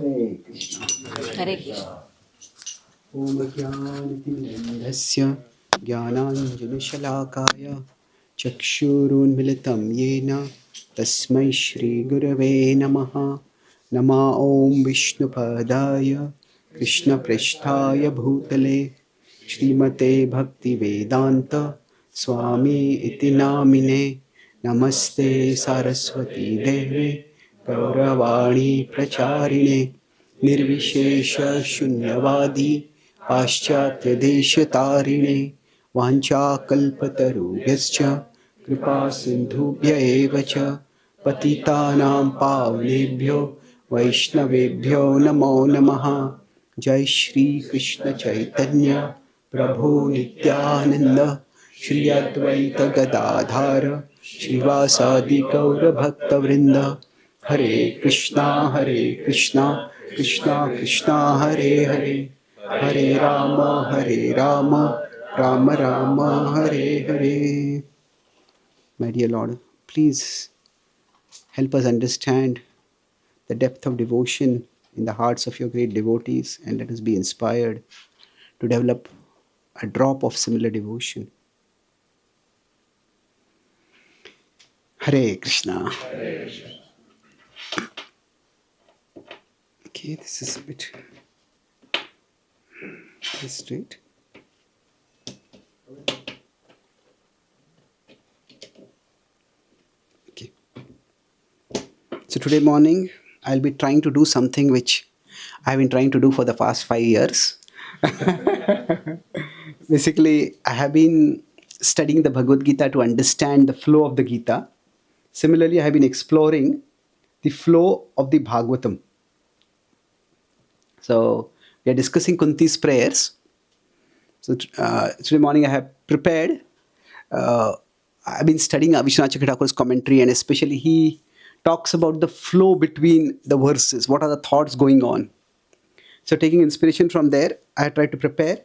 Hare Krishna. Hare Krishna. Om Jnanatimirandhasya Jnananjanashalakaya Chakshurunmilitam Yena Tasmai Shri Gurave Namaha Nama Om Vishnupadaya Krishna Prishthaya Bhutale Shrimate Bhakti Vedanta Swami Iti Namine Namaste Saraswati Deve Gauravani Pracharine निर्विशेष शून्यवादी पाश्चात्य देश तारिणे वाञ्छाकल्पतरुभ्यश्च कृपा सिन्धुभ्य एव च पतितानां पावनेभ्यो वैष्णवेभ्यो नमो नमः जय श्री कृष्ण चैतन्य प्रभु नित्यानंद श्री अद्वैत गदाधार श्रीवासादि गौर भक्तवृंद हरे Krishna Krishna Krishna Hare Hare Hare Ram Ram Ram Hare Hare. My dear Lord, please help us understand the depth of devotion in the hearts of your great devotees and let us be inspired to develop a drop of similar devotion. Hare Krishna. Okay, this is a bit straight. Okay. So today morning, I'll be trying to do something which I've been trying to do for the past 5 years. Basically, I have been studying the Bhagavad Gita to understand the flow of the Gita. Similarly, I have been exploring the flow of the Bhagavatam. So, we are discussing Kunti's prayers. So, today morning I have prepared. I've been studying Vishwanath Chakravarti's commentary, and especially he talks about the flow between the verses. What are the thoughts going on? So, taking inspiration from there, I tried to prepare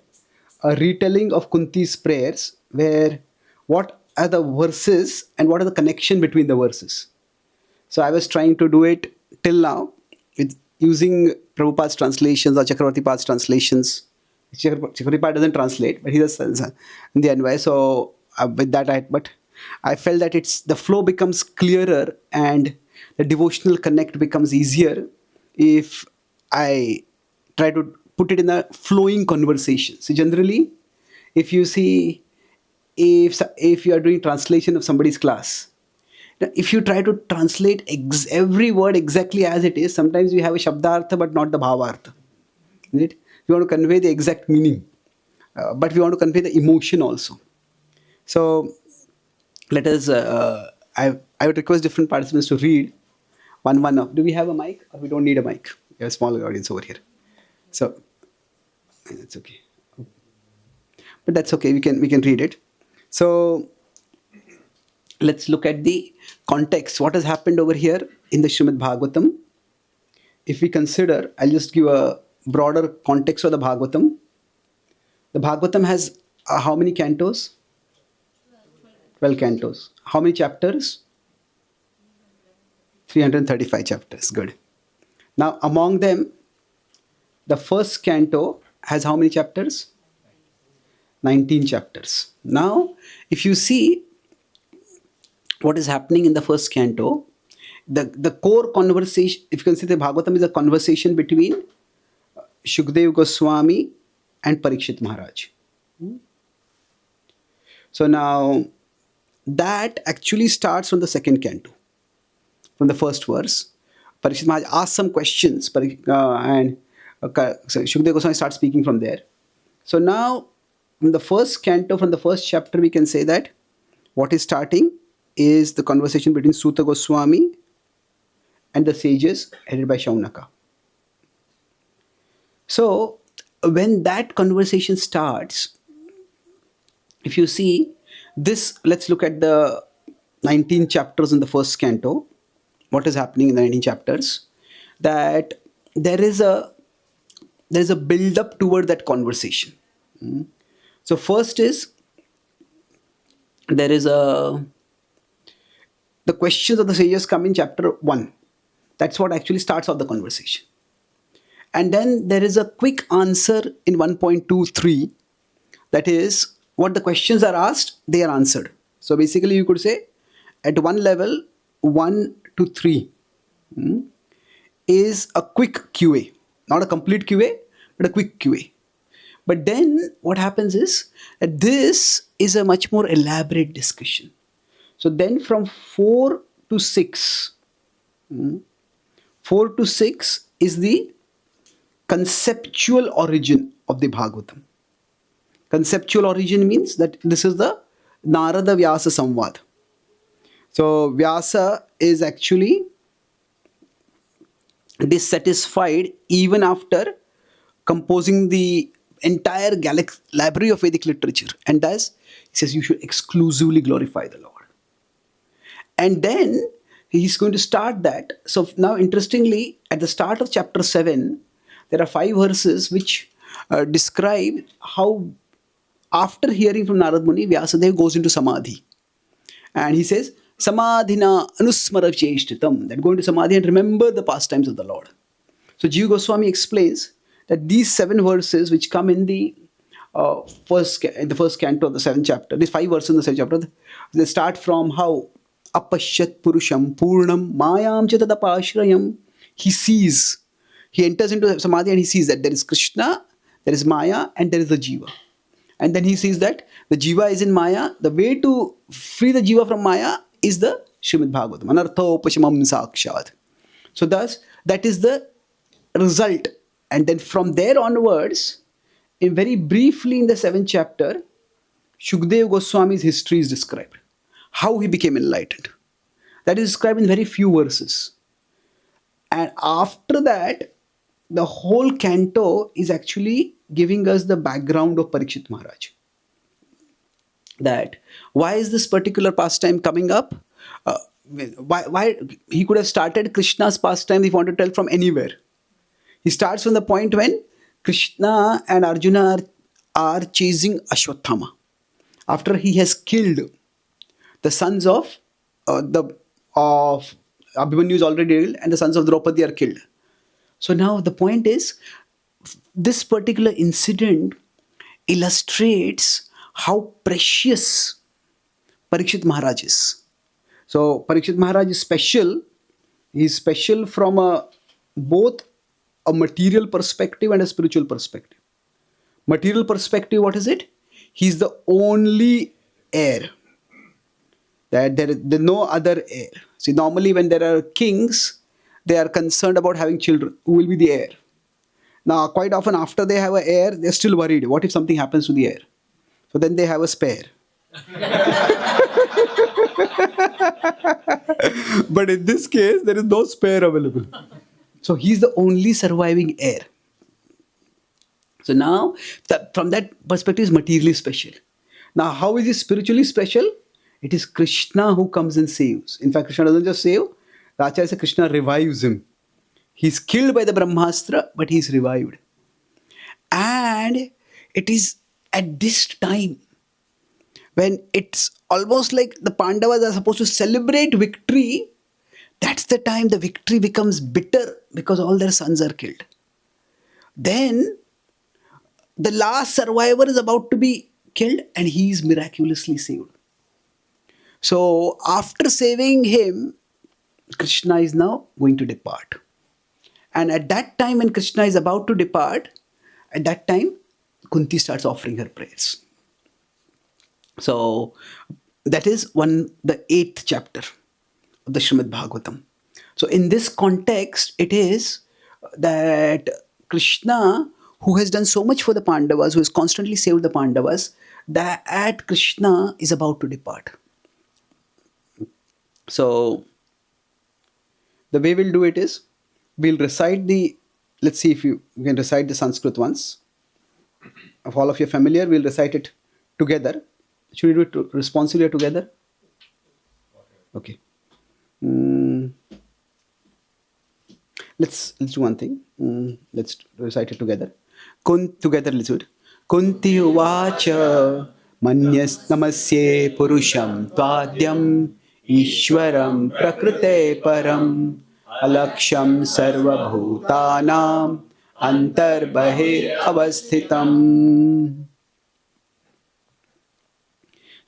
a retelling of Kunti's prayers, where what are the verses and what are the connection between the verses. So, I was trying to do it till now with using Prabhupada's translations or Chakravarti Pad's translations. Chakravarti Pad doesn't translate, but he does in the Anvay. So, with that, I felt that the flow becomes clearer and the devotional connect becomes easier if I try to put it in a flowing conversation. So generally, if you see, if you are doing translation of somebody's class, now if you try to translate every word exactly as it is, sometimes you have a shabdartha but not the bhavartha. Right? We want to convey the exact meaning, but we want to convey the emotion also. So let us. I would request different participants to read one of. Do we have a mic, or we don't need a mic? We have a small audience over here, so it's okay. But that's okay. We can read it. So let's look at the context. What has happened over here in the Srimad Bhagavatam? If we consider, I'll just give a broader context of the Bhagavatam. The Bhagavatam has how many cantos? 12 cantos. How many chapters? 335 chapters. Good. Now, among them, the first canto has how many chapters? 19 chapters. Now, if you see what is happening in the first canto, the core conversation, if you consider Bhagavatam is a conversation between Shukdev Goswami and Parikshit Maharaj. So now that actually starts from the second canto, from the first verse. Parikshit Maharaj asks some questions, and so Shukdev Goswami starts speaking from there. So now, from the first canto, from the first chapter, we can say that what is starting is the conversation between Suta Goswami and the sages headed by Shaunaka. So when that conversation starts, if you see this, let's look at the 19 chapters in the first canto. What is happening in the 19 chapters? That there is a build up toward that conversation. So first is there is the questions of the sages come in chapter 1. That's what actually starts off the conversation. And then there is a quick answer in 1.23. That is, what the questions are asked, they are answered. So basically, you could say at one level, 1 to 3 is a quick QA, not a complete QA, but a quick QA. But then what happens is that this is a much more elaborate discussion. So then from 4 to 6, 4 to 6 is the conceptual origin of the Bhagavatam. Conceptual origin means that this is the Narada Vyasa Samvad. So Vyasa is actually dissatisfied even after composing the entire library of Vedic literature, and thus he says you should exclusively glorify the Lord. And then he's going to start that. So now interestingly, at the start of chapter 7, there are 5 verses which describe how after hearing from Narad Muni, Vyasadeva goes into Samadhi. And he says, Samadhina anusmara cheshtitam, that go into Samadhi and remember the pastimes of the Lord. So Jiva Goswami explains that these 7 verses which come in the first canto of the 7th chapter, these 5 verses in the 7th chapter, they start from how apashyat purusham purnam mayam chatadapashrayam. He sees, he enters into Samadhi and he sees that there is Krishna, there is Maya, and there is the Jiva. And then he sees that the Jiva is in Maya. The way to free the Jiva from Maya is the Srimad Bhagavatam. Anarthopashamam sakshat. So thus, that is the result. And then from there onwards, in very briefly in the 7th chapter, Shukdev Goswami's history is described. How he became enlightened. That is described in very few verses. And after that, the whole canto is actually giving us the background of Parikshit Maharaj. That why is this particular pastime coming up? Why he could have started Krishna's pastime if he wanted to tell from anywhere. He starts from the point when Krishna and Arjuna are chasing Ashwatthama. After he has killed the sons of Abhimanyu is already killed and the sons of Draupadi are killed. So now the point is, this particular incident illustrates how precious Parikshit Maharaj is. So Parikshit Maharaj is special. He is special from both a material perspective and a spiritual perspective. Material perspective, what is it? He is the only heir. That there is no other heir. See, normally when there are kings, they are concerned about having children. Who will be the heir? Now, quite often after they have an heir, they're still worried. What if something happens to the heir? So then they have a spare. But in this case, there is no spare available. So he's the only surviving heir. So now, from that perspective, is materially special. Now, how is he spiritually special? It is Krishna who comes and saves. In fact, Krishna doesn't just save. The Acharya says Krishna revives him. He's killed by the Brahmastra, but he's revived. And it is at this time when it's almost like the Pandavas are supposed to celebrate victory. That's the time the victory becomes bitter because all their sons are killed. Then the last survivor is about to be killed and he is miraculously saved. So after saving him, Krishna is now going to depart. And at that time when Krishna is about to depart, at that time Kunti starts offering her prayers. So that is the 8th chapter of the Srimad Bhagavatam. So in this context, it is that Krishna, who has done so much for the Pandavas, who has constantly saved the Pandavas, that Krishna is about to depart. So the way we'll do it is, we'll recite let's see if you can recite the Sanskrit once. If all of you are familiar, we'll recite it together. Should we do it responsibly or together? Okay. Let's do one thing. Let's recite it together. Together, let's do it. Kunti uvacha manyas namasye purusham tvadyam ishwaram prakrite param alaksham sarva bhutanam antar bahir avasthitam.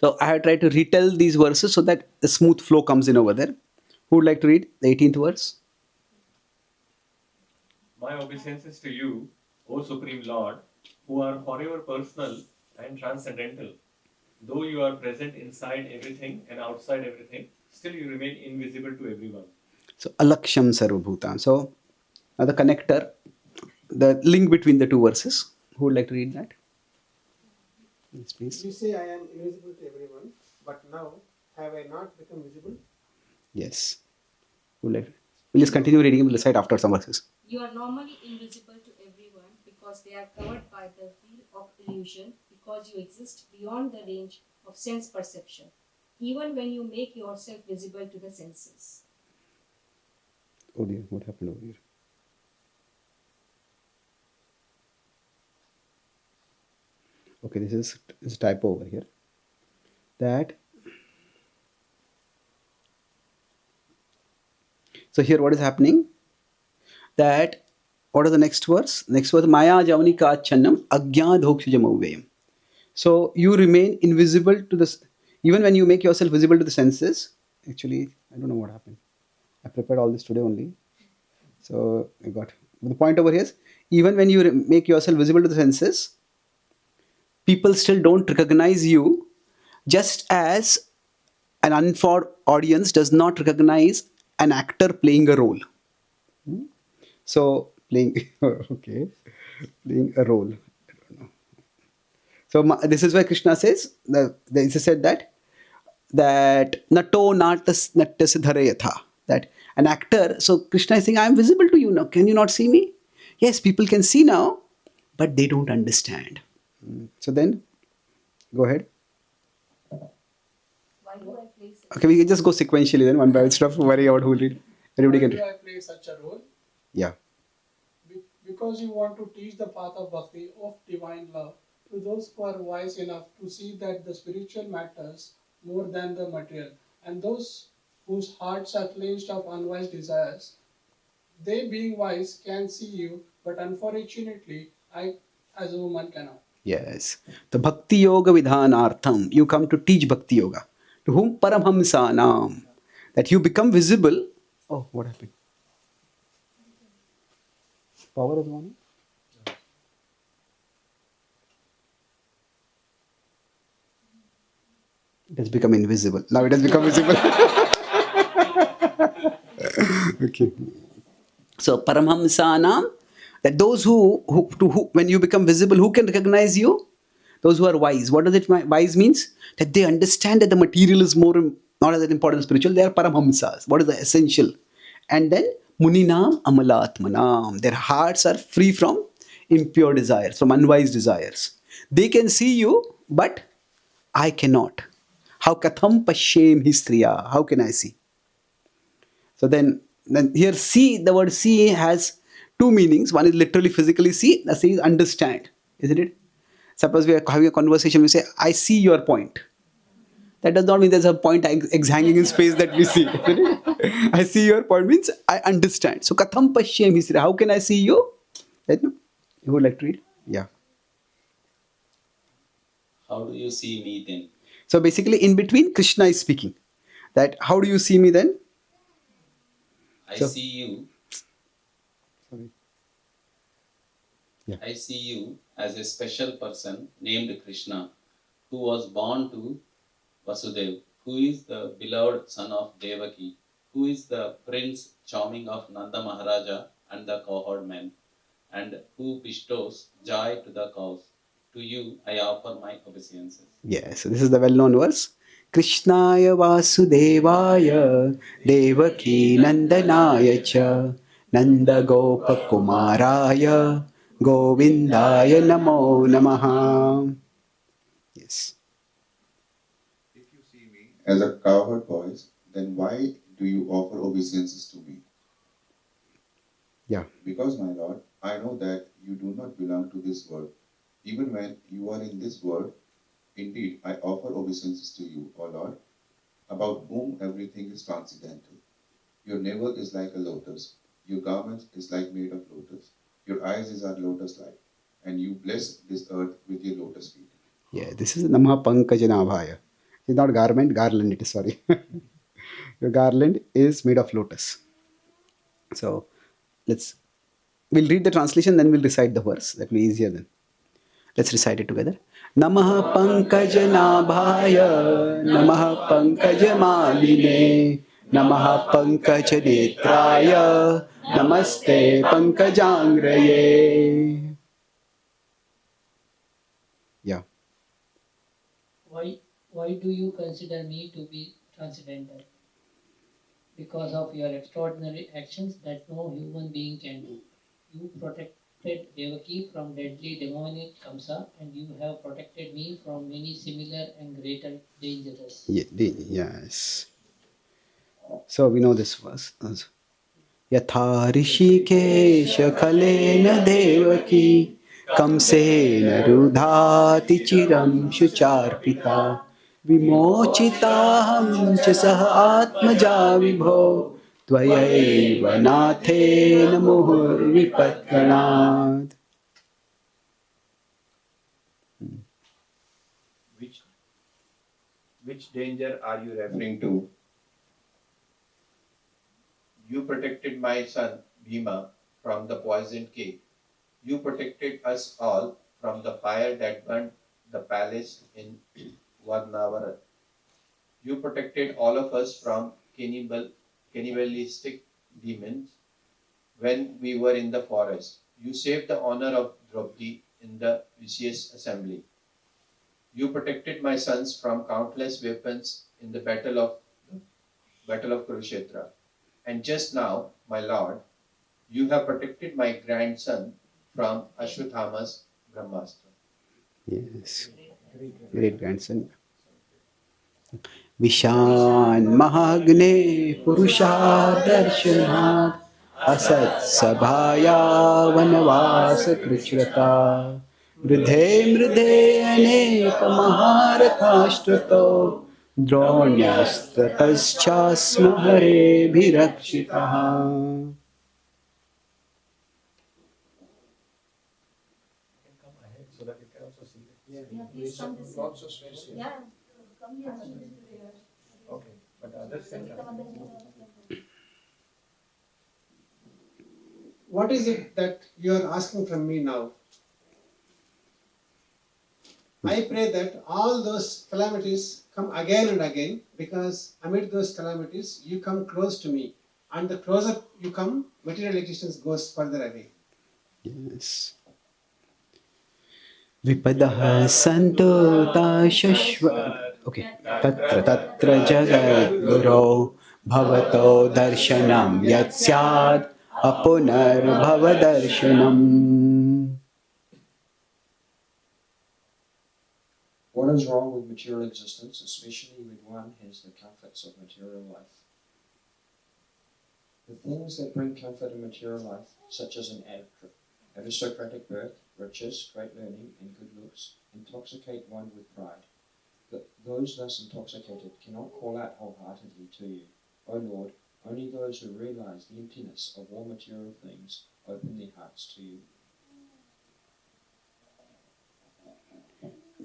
So I have tried to retell these verses so that the smooth flow comes in over there. Who would like to read the 18th verse? My obeisances to you, O Supreme Lord, who are forever personal and transcendental. Though you are present inside everything and outside everything, still you remain invisible to everyone. So alaksham sarvabhutam. So the connector, the link between the two verses. Who would like to read that? Yes, please. You say I am invisible to everyone, but now have I not become visible? Yes. Who would like? We'll just continue reading. We'll recite after some verses. You are normally invisible to everyone because they are covered by the veil of illusion, because you exist beyond the range of sense perception, even when you make yourself visible to the senses. Oh dear, what happened over here? Okay, this is typo over here. That. So here what is happening? That what is the next verse? Next verse, Maya Javanika Channam Agyadhokshajamavayam. So you remain invisible to this, even when you make yourself visible to the senses. Actually, I don't know what happened. I prepared all this today only. So I got the point over here is even when you make yourself visible to the senses, people still don't recognize you, just as an unformed audience does not recognize an actor playing a role. So playing okay, playing a role. I don't know. So this is why Krishna says he said that nato natas nattas dharayatha, that an actor. So Krishna is saying, I am visible to you now. Can you not see me? Yes, people can see now, but they don't understand. So then, go ahead. Why do I place it? Okay, we can just go sequentially then one by one. Instead of worrying about who will read. Everybody Why can do read. I play such a role? Yeah. Because you want to teach the path of bhakti, of divine love, to those who are wise enough to see that the spiritual matters more than the material, and those whose hearts are cleansed of unwise desires. They, being wise, can see you, but unfortunately, I, as a woman, cannot. Yes. The Bhakti Yoga Vidhanartham. You come to teach Bhakti Yoga. To whom? Paramhamsanam. That you become visible. Oh, what happened? Power is on. It has become invisible. Now it has become visible. Okay. So Paramhamsanam, that those who when you become visible, who can recognize you? Those who are wise. What does it wise means? That they understand that the material is not as important spiritual. They are Paramhamsas. What is the essential? And then Muninam Amalatmanam. Their hearts are free from impure desires, from unwise desires. They can see you, but I cannot. How katham pashem histriya? How can I see? So then here see, the word see has two meanings. One is literally physically see, the see is understand, isn't it? Suppose we are having a conversation, we say, I see your point. That does not mean there's a point hanging in space that we see. I see your point means I understand. So katham pashyam hisri. How can I see you? Right, no? You would like to read? Yeah. How do you see me then? So basically in between Krishna is speaking. That how do you see me then? I So- see you. Sorry. Yeah. I see you as a special person named Krishna, who was born to Vasudev, who is the beloved son of Devaki, who is the prince charming of Nanda Maharaja and the cowherd men, and who bestows joy to the cows. To you I offer my obeisances. Yes, so this is the well-known verse. Krishnaya Vasudevaya Devaki Nandanaya Cha Nanda Gopakumaraya Govindaya Namo Namaha. Yes. If you see me as a cowherd voice, then why do you offer obeisances to me? Yeah. Because, my lord, I know that you do not belong to this world. Even when you are in this world, indeed, I offer obeisances to you, O Lord, about whom everything is transcendental. Your navel is like a lotus. Your garment is like made of lotus. Your eyes is our lotus light, and you bless this earth with your lotus feet. Yeah, this is Namaha Pankajanabhaya. It's not garment, garland it is, sorry. Your garland is made of lotus. So we'll read the translation, then we'll recite the verse. That will be easier then. Let's recite it together. Namaha Pankajanaabhaya, Namaha Pankajamaline, Namaha Pankajanetraya, Namaste Pankajangraye. Yeah. Why do you consider me to be transcendental? Because of your extraordinary actions that no human being can do. You protected Devaki from deadly demonic Kamsa, and you have protected me from many similar and greater dangers. Yes. So we know this verse. Yatha Rishikesha Khalena Devaki Kamsena Rudhati Chiram Shucharpita Vimochitaham च सह आत्मजा विभो त्वयैव नाथेन मुहुर्विपत्कणात्. Which danger are you referring to? You protected my son Bhima from the poisoned cave. You protected us all from the fire that burned the palace in Varnavara. You protected all of us from cannibalistic demons when we were in the forest. You saved the honor of Draupadi in the vicious assembly. You protected my sons from countless weapons in the battle of Kurukshetra. And just now, my lord, you have protected my grandson from Ashwatthama's Brahmastra. Yes, great grandson. Vishan Mahagne Purusha Darshanat Asat Sabhaya Vanavas Krichrata Mridhe Mridhe Anek Maharathashtrato Dronyastataschasma Hare Bhirakshitaha. Come ahead so that you can also see it. Yeah, please come this way. Lots of space here. Yeah. Okay, but others can come. What is it that you are asking from me now? I pray that all those calamities come again and again, because amid those calamities you come close to me, and the closer you come, material existence goes further away. Yes. Vipadah santo tashashva. Okay. Tatra tatra jagadguro bhavato darshanam yat syad apunar bhavadarshanam. What is wrong with material existence, especially when one has the comforts of material life? The things that bring comfort in material life, such as an aristocratic birth, riches, great learning, and good looks, intoxicate one with pride. Those thus intoxicated cannot call out wholeheartedly to you, O Lord. Only those who realize the emptiness of all material things open their hearts to you.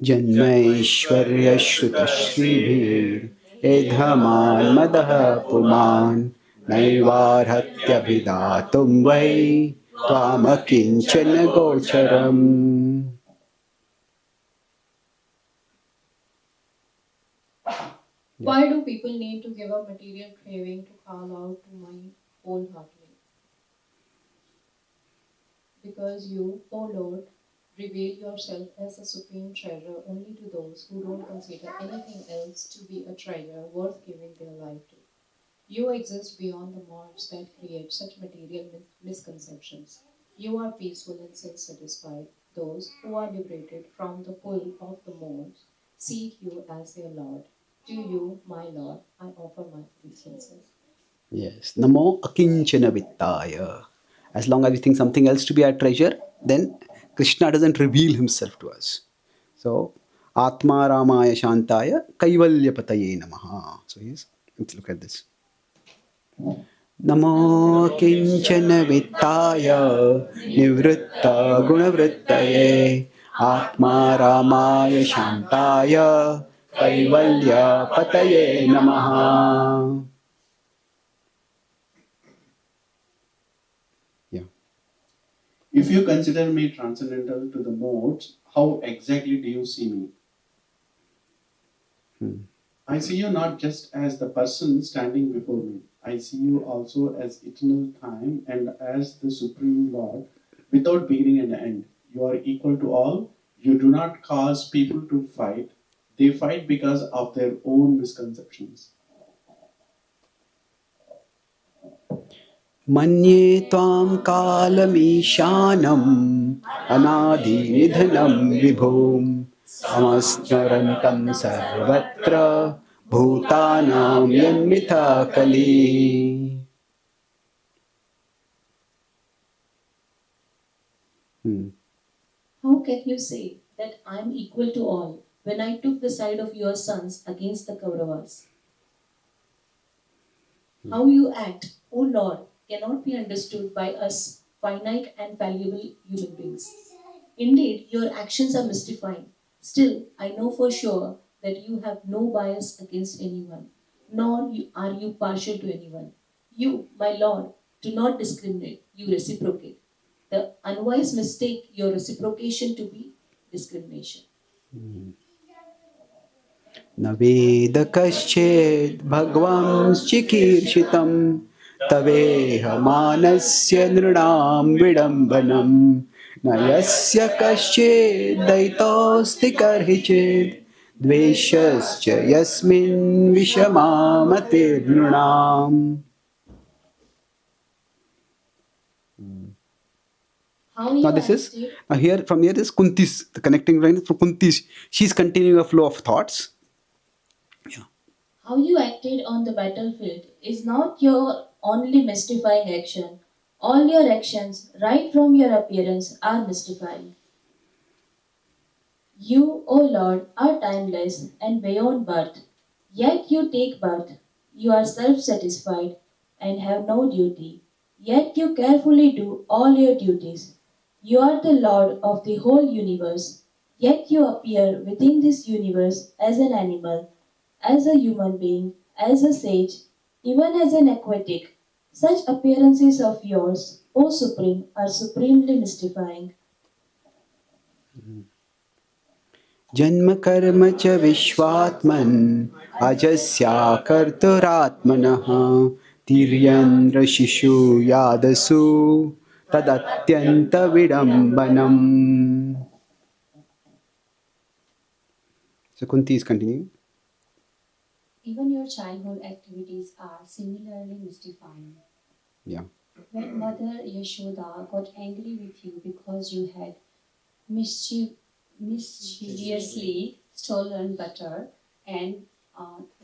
Janmaishwarya shruta shribhir edhaman madah puman naivarhatya vidatum vai twamakinchana gocharam. Why do people need to give up material craving to call out to my wholeheartedly? Because you, O Lord, reveal yourself as a supreme treasure only to those who don't consider anything else to be a treasure worth giving their life to. You exist beyond the marks that create such material misconceptions. You are peaceful and self-satisfied. Those who are liberated from the pull of the modes seek you as their Lord. To you, my Lord, I offer my obeisances. Yes. Namo akinchana vittaya. As long as we think something else to be our treasure, then Krishna doesn't reveal himself to us. So, Atma Ramaya Shantaya Kaivalya Pataye Namaha. So, let's look at this. Namo kinchana vittaya nivritta gunavrittaye Atma Ramaya Shantaya Kaivalya Pataye Namaha. Yeah. If you consider me transcendental to the modes, how exactly do you see me? I see you not just as the person standing before me. I see you also as eternal time and as the Supreme Lord without beginning and end. You are equal to all. You do not cause people to fight. They fight because of their own misconceptions. Manye tvam kalameshanam anadinidhanam vibhom samasnarantam sarvatra bhutanam yanmitha kali. How can you say that I am equal to all when I took the side of your sons against the Kauravas? How you act, O Lord, cannot be understood by us finite and fallible human beings. Indeed, your actions are mystifying. Still, I know for sure that you have no bias against anyone, nor are you partial to anyone. You, my Lord, do not discriminate, you reciprocate. The unwise mistake your reciprocation to be discrimination. न वेद कश्चित् भगवंश्चिकीर्षितं तवेह मानस्य नृणां विडम्बनं न यस्य कश्चित् दयितोऽस्ति कर्हिचित् द्वेषश्च यस्मिन् विषमामतिर्नृणाम्. Now this is here from here is Kunti's, the connecting line from Kunti's. She's continuing a flow of thoughts. How you acted on the battlefield is not your only mystifying action. All your actions, right from your appearance, are mystifying. You, O Lord, are timeless and beyond birth. Yet you take birth. You are self satisfied and have no duty. Yet you carefully do all your duties. You are the Lord of the whole universe. Yet you appear within this universe as an animal, as a human being, as a sage, even as an aquatic. Such appearances of yours, O Supreme, are supremely mystifying. जन्म कर्म च विश्वात्मन् अजस्या कर्तुरात्मनः तिर्यन्द्र शिशु यादसु तदत्यन्त विडम्बनम्. So Kunti is continuing. Even your childhood activities are similarly mystifying. Yeah. When Mother Yashoda got angry with you because you had mischievously stolen butter and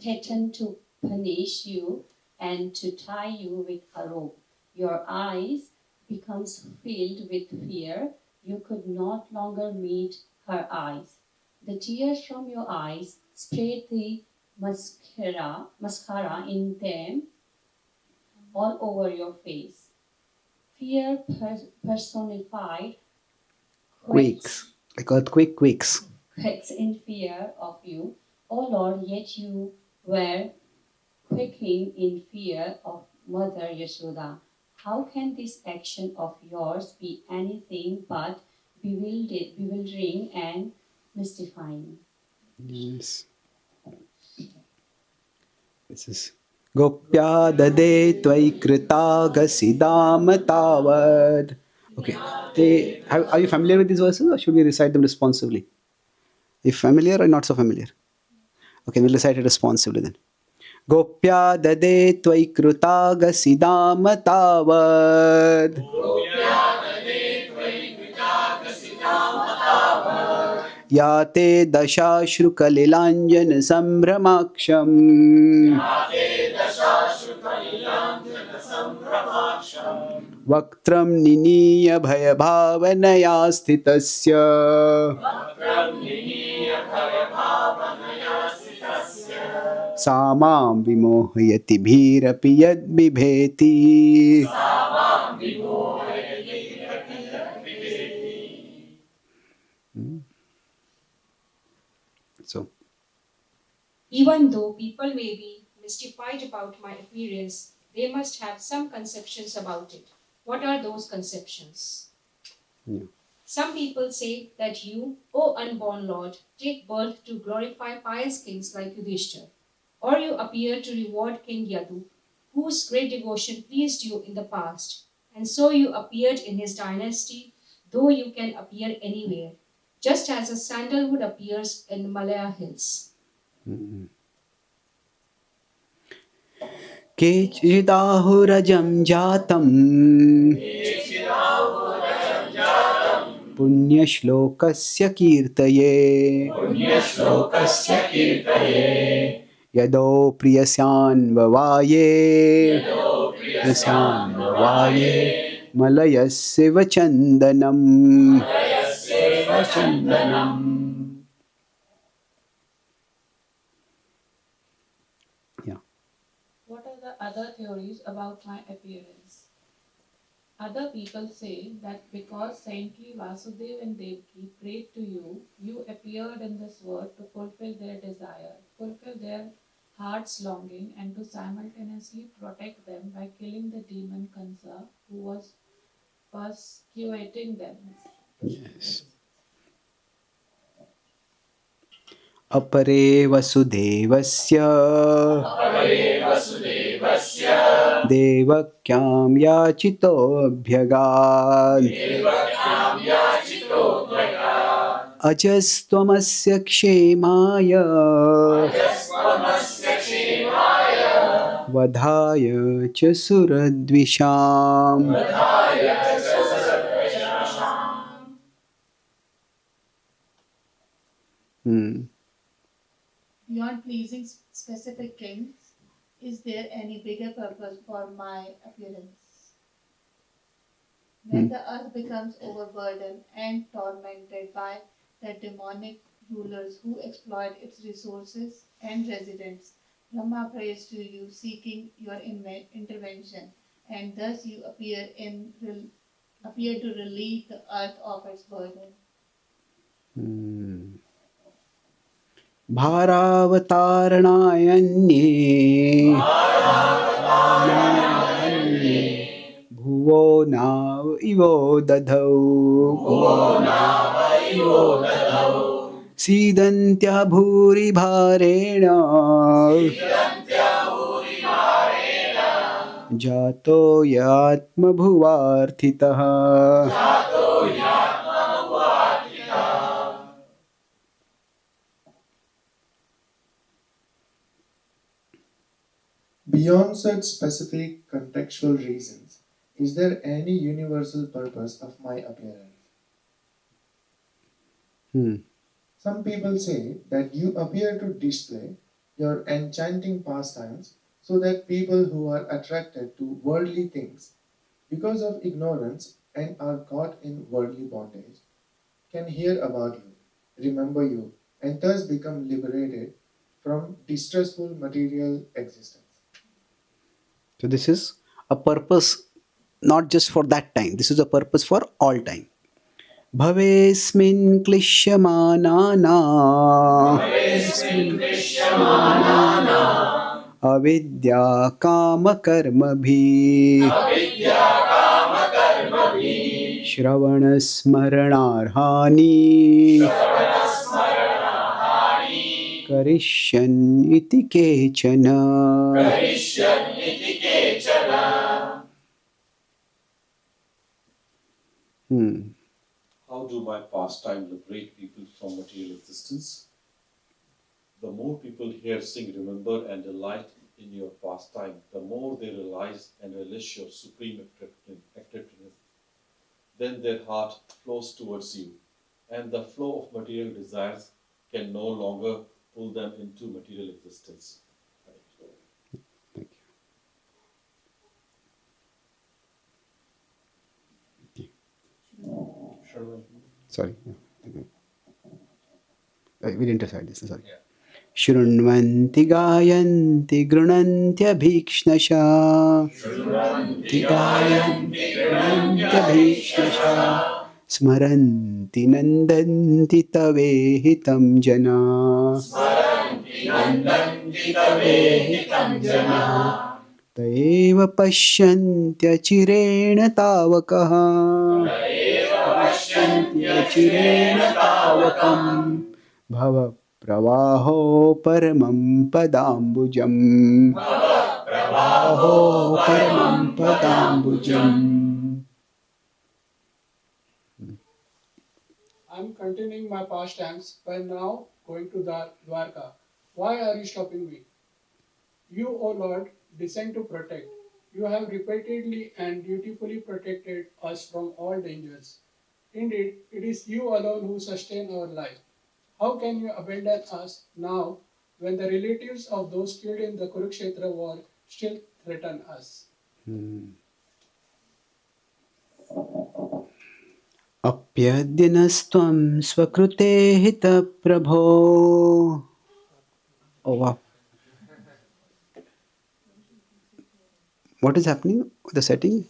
threatened to punish you and to tie you with a rope, your eyes becomes filled with fear. You could not longer meet her eyes. The tears from your eyes sprayed the mascara in them all over your face. Fear personified Quakes, like earthquake quakes. quakes in fear of you, O Lord, yet you were quaking in fear of Mother Yashoda. How can this action of yours be anything but bewildering and mystifying? Yes. This is Gopya dade tvai kritagasiddam tavad. Okay. Are you familiar with these verses or should we recite them responsively? Are you familiar or not so familiar? Okay, we'll recite it responsively then. Gopya dade tvai kritagasiddam tavad. या ते दशाश्रुकलिलाञ्जन सम्भ्रमाक्षम् वक्त्रं निनीय भयभावनया स्थितस्य सा मां विमोहयति भीरपि यद् बिभेति. So, Even though people may be mystified about my appearance, they must have some conceptions about it. What are those conceptions? yeah. Some people say that you, O unborn Lord, take birth to glorify pious kings like Yudhishthir, or you appear to reward King Yadu, whose great devotion pleased you in the past, and so you appeared in his dynasty, though you can appear anywhere, just as a sandalwood appears in Malaya hills. केचिदाहुरजं जातं पुण्यश्लोकस्य कीर्तये यदो प्रियस्यान्ववाये प्रियस्यान्ववाये मलयस्य वचन्दनम्. Yeah. What are the other theories about my appearance? Other people say that because saintly Vasudev and Devaki prayed to you, you appeared in this world to fulfill their desire, fulfill their heart's longing, and to simultaneously protect them by killing the demon Kansa who was persecuting them. Yes. अपरे वसुदेवस्य देवक्यां याचितोऽभ्यगात् अजस्त्वमस्य क्षेमाय वधाय च सुरद्विषाम्. Beyond pleasing specific kings, is there any bigger purpose for my appearance? When the earth becomes overburdened and tormented by the demonic rulers who exploit its resources and residents, Brahma prays to you seeking your intervention, and thus you appear to relieve the earth of its burden. भारावतारणायन्ये भुवो नाव इवो दधौ सीदन्त्या भूरि भारेण जातो यात्मभुवार्थितः. Beyond such specific contextual reasons, is there any universal purpose of my appearance? Some people say that you appear to display your enchanting pastimes so that people who are attracted to worldly things because of ignorance and are caught in worldly bondage can hear about you, remember you, and thus become liberated from distressful material existence. So this is a purpose not just for that time. This is a purpose for all time. भवेस्मिन् क्लिश्यमानानाम् अविद्या कामकर्मभिः श्रवणस्मरणार्हानि करिष्यन् इति केचन. How do my pastime liberate people from material existence? The more people hear, sing, remember, and delight in your pastime, the more they realize and relish your supreme attractiveness. Then their heart flows towards you, and the flow of material desires can no longer pull them into material existence. Sorry. We didn't decide this. Sorry. शृण्वन्ति गायन्ति गृणन्त्यभीक्ष्णशा गायन्त्यभीक्ष्णशा स्मरन्ति नन्दन्ति तवेहितं जना तयेव पश्यन्त्यचिरेण तावकः पश्यन्त्यचिरेण तावकम् भव प्रवाहो परमं पदाम्बुजम् प्रवाहो परमं पदाम्बुजम्. I'm continuing my pastimes by now going to Dwarka. Why are you stopping me? You, O Lord, descend to protect. You have repeatedly and dutifully protected us from all dangers. Indeed, it is you alone who sustain our life. How can you abandon us now when the relatives of those killed in the Kurukshetra war still threaten us? अप्यद्यनस्त्वं स्वकृते हितप्रभो. Oh wow. What is happening with the setting?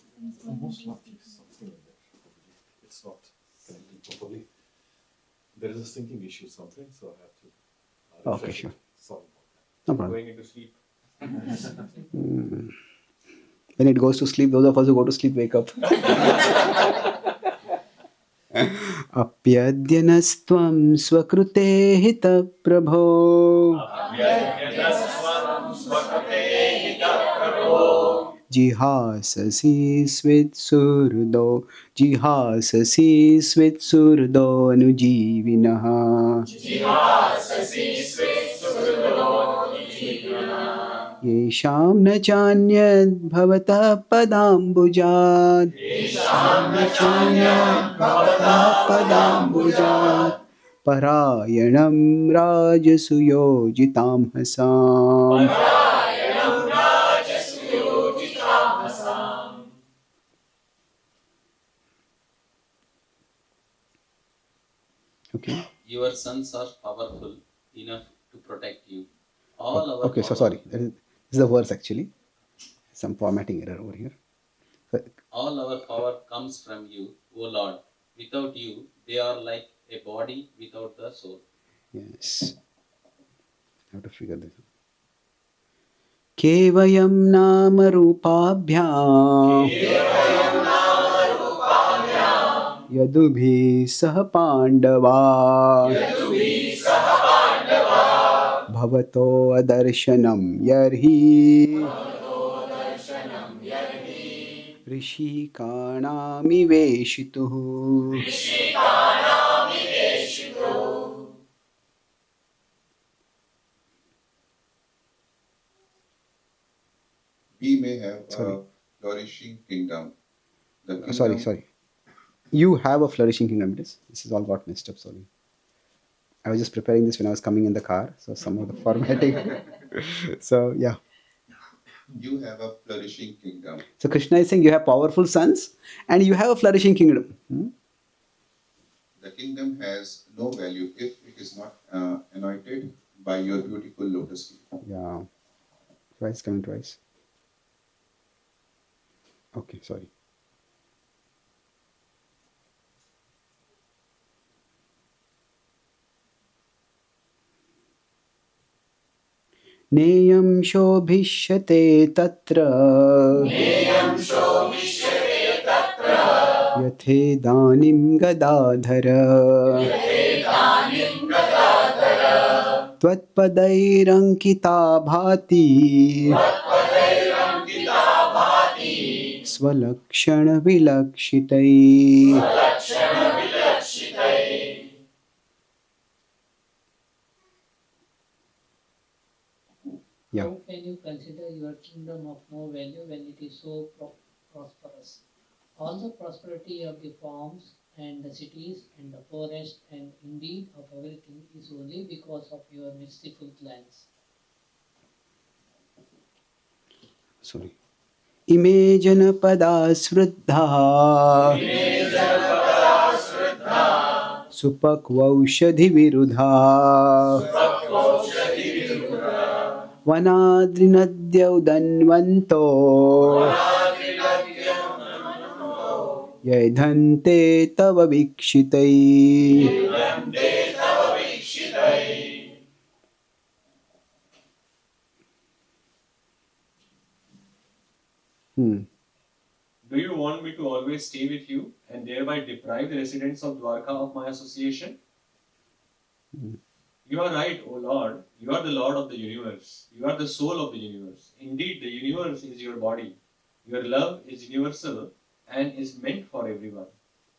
Most likely something in there. It's not connecting properly. There is a syncing issue, something, so I have to refresh Okay, sure. it. Sorry about No that. problem. Going into sleep. When it goes to sleep, those of us who go to sleep wake up. अप्यद्यनस्त्वं स्वकृते हितप्रभो जिहाससि स्वित्सुहृदो जिहाससि स्वित्सुहृदो अनुजीविनः येषां न चान्यद्भवतः पदाम्बुजात् पदाम्बुजात् परायणं राजसुयोजितांहसाम्. Okay. Your sons are powerful enough to protect you. All our Okay, so power, sorry. This is the verse actually. Some formatting error over here. all our power comes from you, O Lord. Without you, they are like a body without the soul. Yes. I have to figure this out. केवयं नाम रूपाभ्याम् यदुभिः सह पाण्डवा भवतो अदर्शनं यर्हि ऋषिकाणामिवेशितुः. We may have a flourishing kingdom. The kingdom Sorry. You have a flourishing kingdom. This is all got messed up. Sorry. I was just preparing this when I was coming in the car. So some of the formatting. So yeah. You have a flourishing kingdom. So Krishna is saying you have powerful sons and you have a flourishing kingdom. The kingdom has no value if it is not anointed by your beautiful lotus feet. Yeah. Twice, coming twice. Okay, sorry. नेयं शोभिष्यते तत्र यथेदानीं गदाधर त्वत्पदैरङ्किता भाति स्वलक्षणविलक्षितैः. Yeah. How can you consider your kingdom of no value when it is so prosperous? All the prosperity of the farms and the cities and the forest and indeed of everything is only because of your merciful glance. Sorry. इमे जनपदा श्रद्धा सुपक्वौषधिविरुधा वनाद्रिनद्यौ दन्वन्तो यैधन्ते तव वीक्षितै. Do you want me to always stay with you and thereby deprive the residents of Dwarka of my association? You are right, O Lord. You are the Lord of the universe. You are the soul of the universe. Indeed, the universe is your body. Your love is universal and is meant for everyone.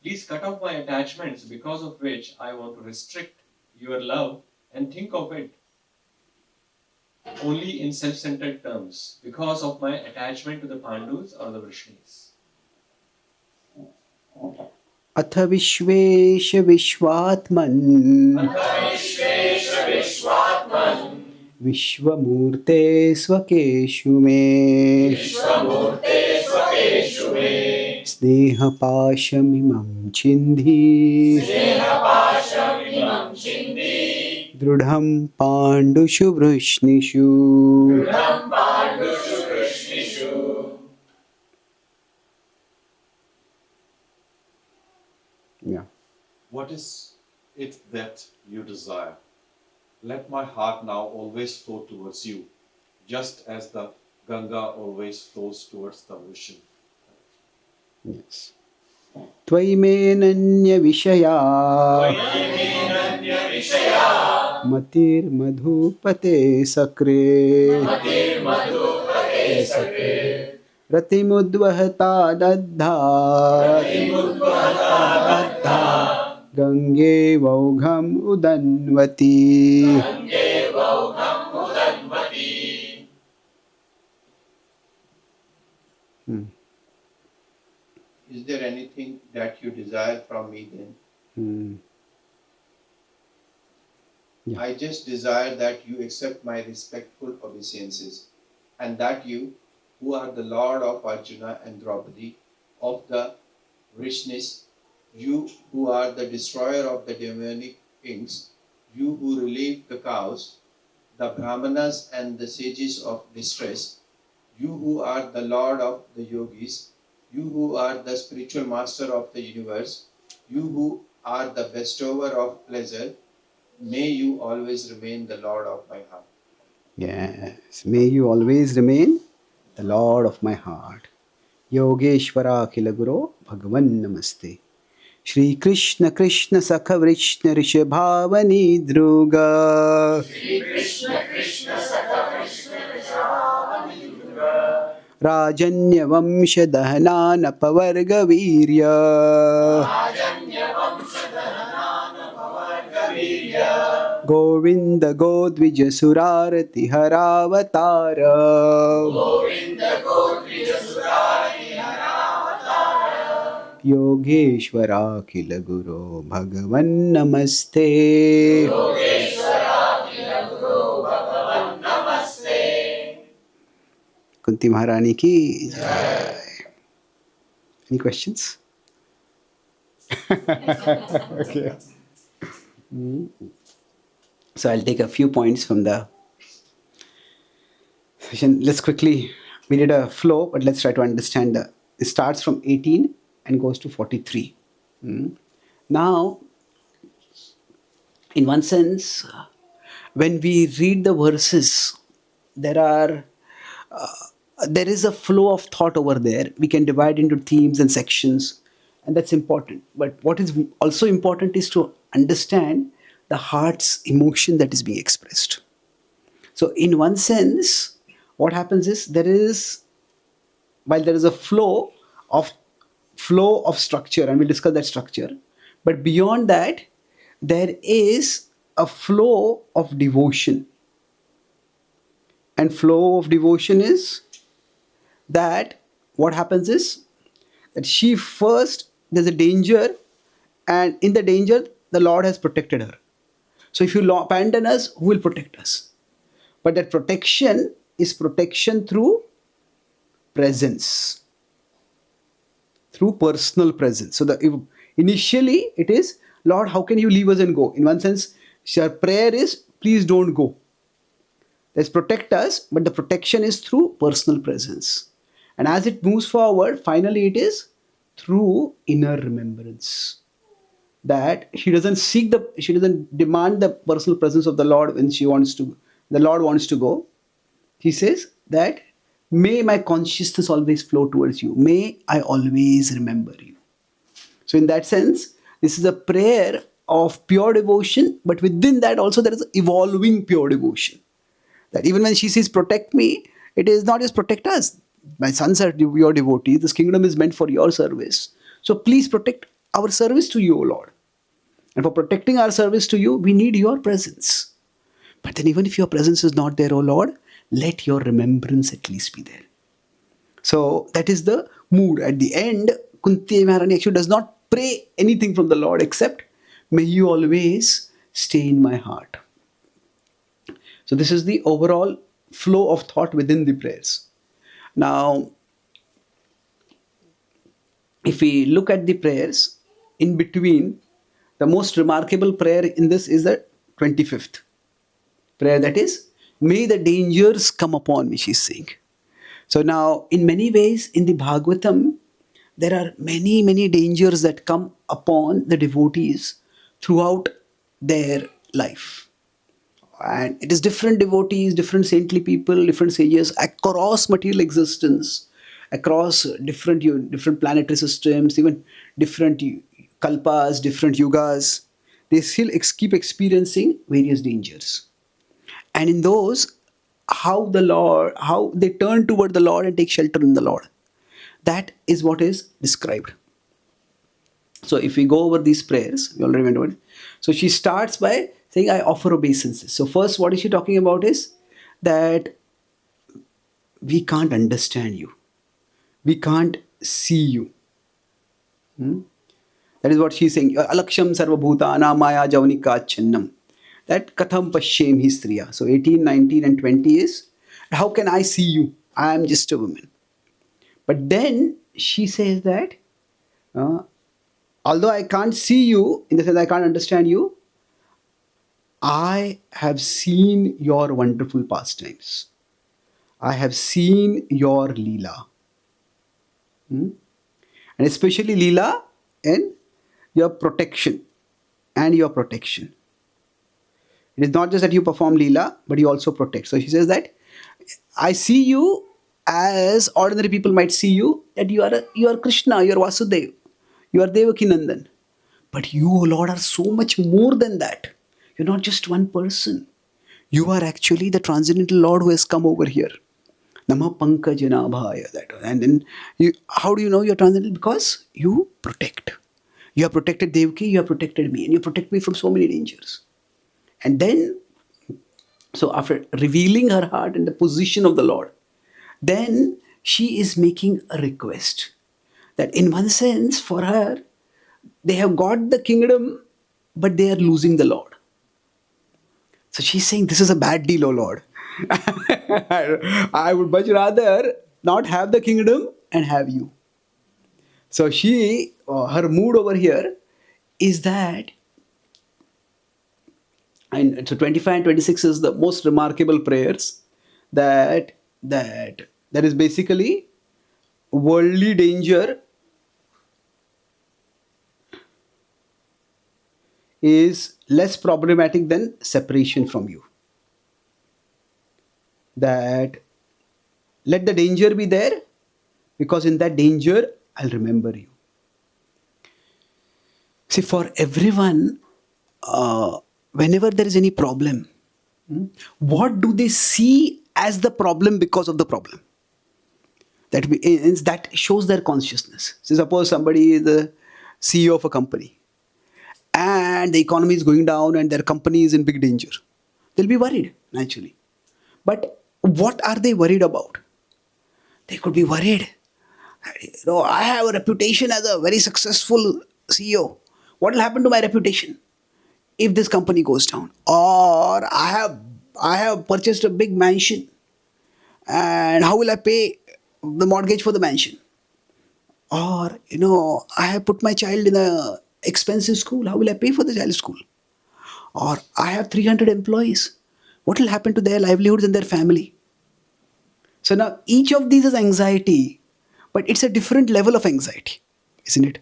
Please cut off my attachments because of which I want to restrict your love and think of it only in self-centered terms because of my attachment to the Pandus or the Vrishnis. अथ विश्वेश विश्वात्मन् विश्वमूर्ते स्वकेषु मे स्नेहपाशमिमं छिन्धि दृढं पाण्डुषु वृष्णिषु. Yeah. What is it that you desire? Let my heart now always flow towards you, just as the Ganga always flows towards the ocean. Yes. त्वयि मेऽनन्यविषया मतिर्मधुपते सकृ रतिमुद्वहता दद्धा Gange वौघम् उदन्वती. Is there anything that you desire from me then? Yeah. I just desire that you accept my respectful obeisances, and that you, who are the Lord of Arjuna and Draupadi, of the Vrishnis, you who are the destroyer of the demonic kings, you who relieve the cows, the Brahmanas and the sages of distress, you who are the Lord of the yogis, you who are the spiritual master of the universe, you who are the bestower of pleasure, may you always remain the Lord of my heart. Yes, may you always remain the Lord of my heart. Yogeshwara Akhila Guru Bhagavan Namaste. Shri Krishna Krishna Sakha Vrishna Rishabhavani Druga Rajanya Vamsha Dahanana Pavarga Virya Govinda Godvija Surarati Haravatara Yogeshwara Akhila Guru Bhagavan Namaste. Kunti Maharani ki jai. Any questions? Okay. So I'll take a few points from the session. Let's quickly, we did a flow, but let's try to understand it starts from 18 and goes to 43. Now, in one sense, when we read the verses, there is a flow of thought over there. We can divide into themes and sections, and that's important. But what is also important is to understand the heart's emotion that is being expressed. So in one sense, what happens is while there is a flow of structure, and we'll discuss that structure, but beyond that, there is a flow of devotion. And flow of devotion is that what happens is that there's a danger, and in the danger, the Lord has protected her. So if you abandon us, who will protect us? But that protection is protection through presence, through personal presence. So initially it is, Lord, how can you leave us and go? In one sense, your prayer is, please don't go. Let's protect us, but the protection is through personal presence. And as it moves forward, finally it is through inner remembrance. That she doesn't demand the personal presence of the Lord when the Lord wants to go. He says that, may my consciousness always flow towards you. May I always remember you. So in that sense, this is a prayer of pure devotion, but within that also there is evolving pure devotion. That even when she says protect me, it is not just protect us. My sons are your devotees. This kingdom is meant for your service. So please protect our service to you, O Lord. And for protecting our service to you, we need your presence. But then even if your presence is not there, O Lord, let your remembrance at least be there. So that is the mood. At the end, Kunti Maharani actually does not pray anything from the Lord except, may you always stay in my heart. So this is the overall flow of thought within the prayers. Now, if we look at the prayers, in between, the most remarkable prayer in this is the 25th prayer, that is, may the dangers come upon me, she's saying. So now, in many ways, in the Bhagavatam, there are many, many dangers that come upon the devotees throughout their life. And it is different devotees, different saintly people, different sages across material existence, across different planetary systems, even different kalpas, different yugas. They still keep experiencing various dangers. And in those, how they turn toward the Lord and take shelter in the Lord. That is what is described. So if we go over these prayers, we already went over it. So she starts by saying, I offer obeisances. So first, what is she talking about is that we can't understand you. We can't see you. That is what she's saying. Alaksham sarvabhutana maya javanika channam. That katham pashem hi striya. So 18, 19 and 20 is, how can I see you? I am just a woman. But then she says that, although I can't see you, in the sense I can't understand you, I have seen your wonderful pastimes. I have seen your Leela. And especially Leela in your protection and your protection. It is not just that you perform Leela, but you also protect. So she says that, I see you as ordinary people might see you, that you are Krishna, you are Vasudev, you are Devaki Nandan. But you, O Lord, are so much more than that. You're not just one person. You are actually the transcendental Lord who has come over here. Nama Pankajanabhaya. That. And then, how do you know you're transcendental? Because you protect. You have protected Devaki, you have protected me, and you protect me from so many dangers. And then, so after revealing her heart and the position of the Lord, then she is making a request. That in one sense, for her, they have got the kingdom, but they are losing the Lord. So she's saying, this is a bad deal, O Lord. I would much rather not have the kingdom and have you. So her mood over here is that, and so 25 and 26 is the most remarkable prayers, that is basically worldly danger is less problematic than separation from you. That let the danger be there, because in that danger I'll remember you. See, for everyone, whenever there is any problem, what do they see as the problem because of the problem? That shows their consciousness. So suppose somebody is the CEO of a company and the economy is going down and their company is in big danger. They'll be worried, naturally. But what are they worried about? They could be worried. I have a reputation as a very successful CEO. What will happen to my reputation if this company goes down? Or I have purchased a big mansion, and how will I pay the mortgage for the mansion? Or I have put my child in a expensive school. How will I pay for the child's school? Or I have 300 employees. what will happen to their livelihoods and their family? So now each of these is anxiety, but it's a different level of anxiety, isn't it?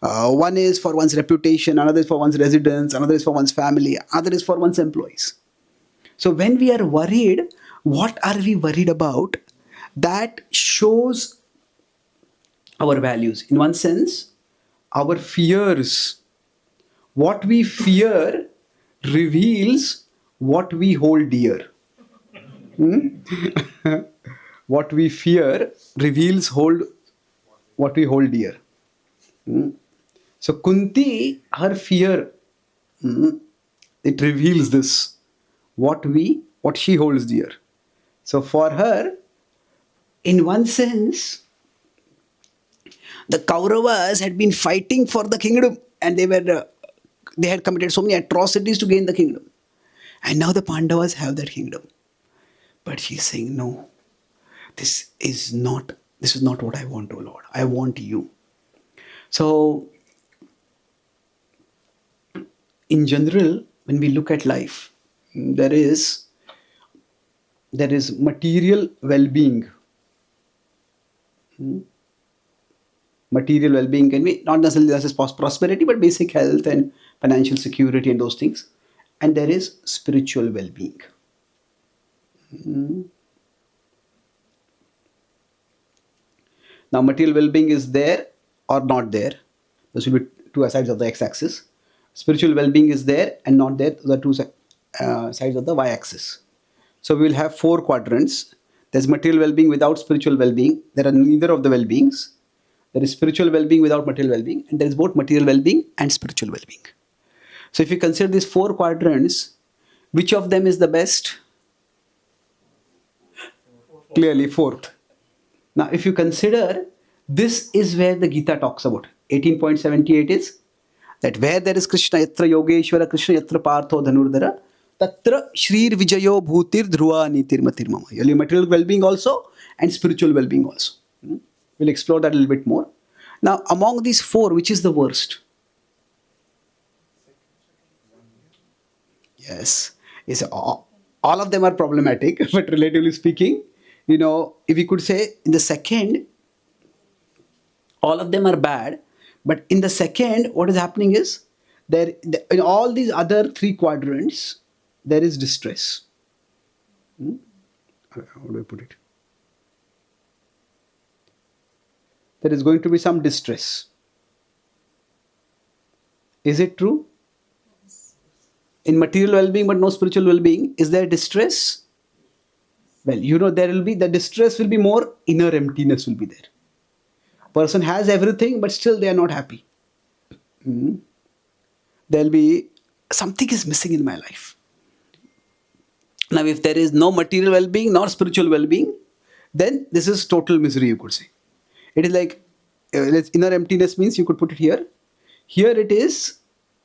One is for one's reputation, another is for one's residence, another is for one's family, another is for one's employees. So when we are worried, what are we worried about? That shows our values. In one sense, our fears. What we fear reveals what we hold dear. Hmm? What we fear reveals what we hold dear. Hmm? So Kunti, her fear, it reveals this, what she holds dear. So for her, in one sense, the Kauravas had been fighting for the kingdom, and they had committed so many atrocities to gain the kingdom, and now the Pandavas have that kingdom. But she's saying, no, this is not what I want, O Lord. I want you. So in general, when we look at life, there is material well-being. Material well-being can be not necessarily as prosperity, but basic health and financial security and those things. And there is spiritual well-being. Now, material well-being is there or not there. Those will be two sides of the x-axis. Spiritual well-being is there and not there. Those are two sides of the y-axis. So we will have 4 quadrants. There's material well-being without spiritual well-being. There are neither of the well-beings. There is spiritual well-being without material well-being, and there is both material well-being and spiritual well-being. So if you consider these 4 quadrants, which of them is the best? Clearly, 4th. Now, if you consider, this is where the Gita talks about. 18.78 is that where there is Krishna yatra yogeshwara, Krishna yatra partho dhanurdhara, tatra shrir vijayo bhutir dhruva nitir matir mama. Your material well-being also and spiritual well-being also. We'll explore that a little bit more. Now, among these 4, which is the worst? Yes. All of them are problematic, but relatively speaking, if we could say in the second, all of them are bad, but in the second, what is happening is, in all these other 3 quadrants, there is distress. How do I put it? There is going to be some distress. Is it true? In material well-being but no spiritual well-being, is there distress? Well, there will be, the distress will be more, inner emptiness will be there. Person has everything but still they are not happy. There'll be, something is missing in my life. Now if there is no material well-being nor spiritual well-being, then this is total misery, you could say. It is like, inner emptiness means, you could put it here. Here it is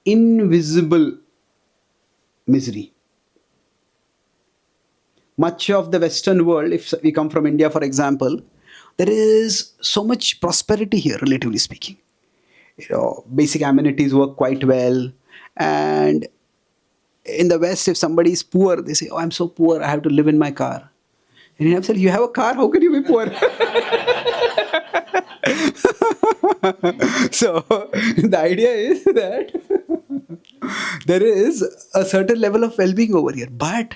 invisible misery. Much of the Western world, if we come from India, for example, there is so much prosperity here, relatively speaking. Basic amenities work quite well. And in the West, if somebody is poor, they say, oh, I'm so poor, I have to live in my car. And you have said, you have a car, how can you be poor? So the idea is that there is a certain level of well-being over here, but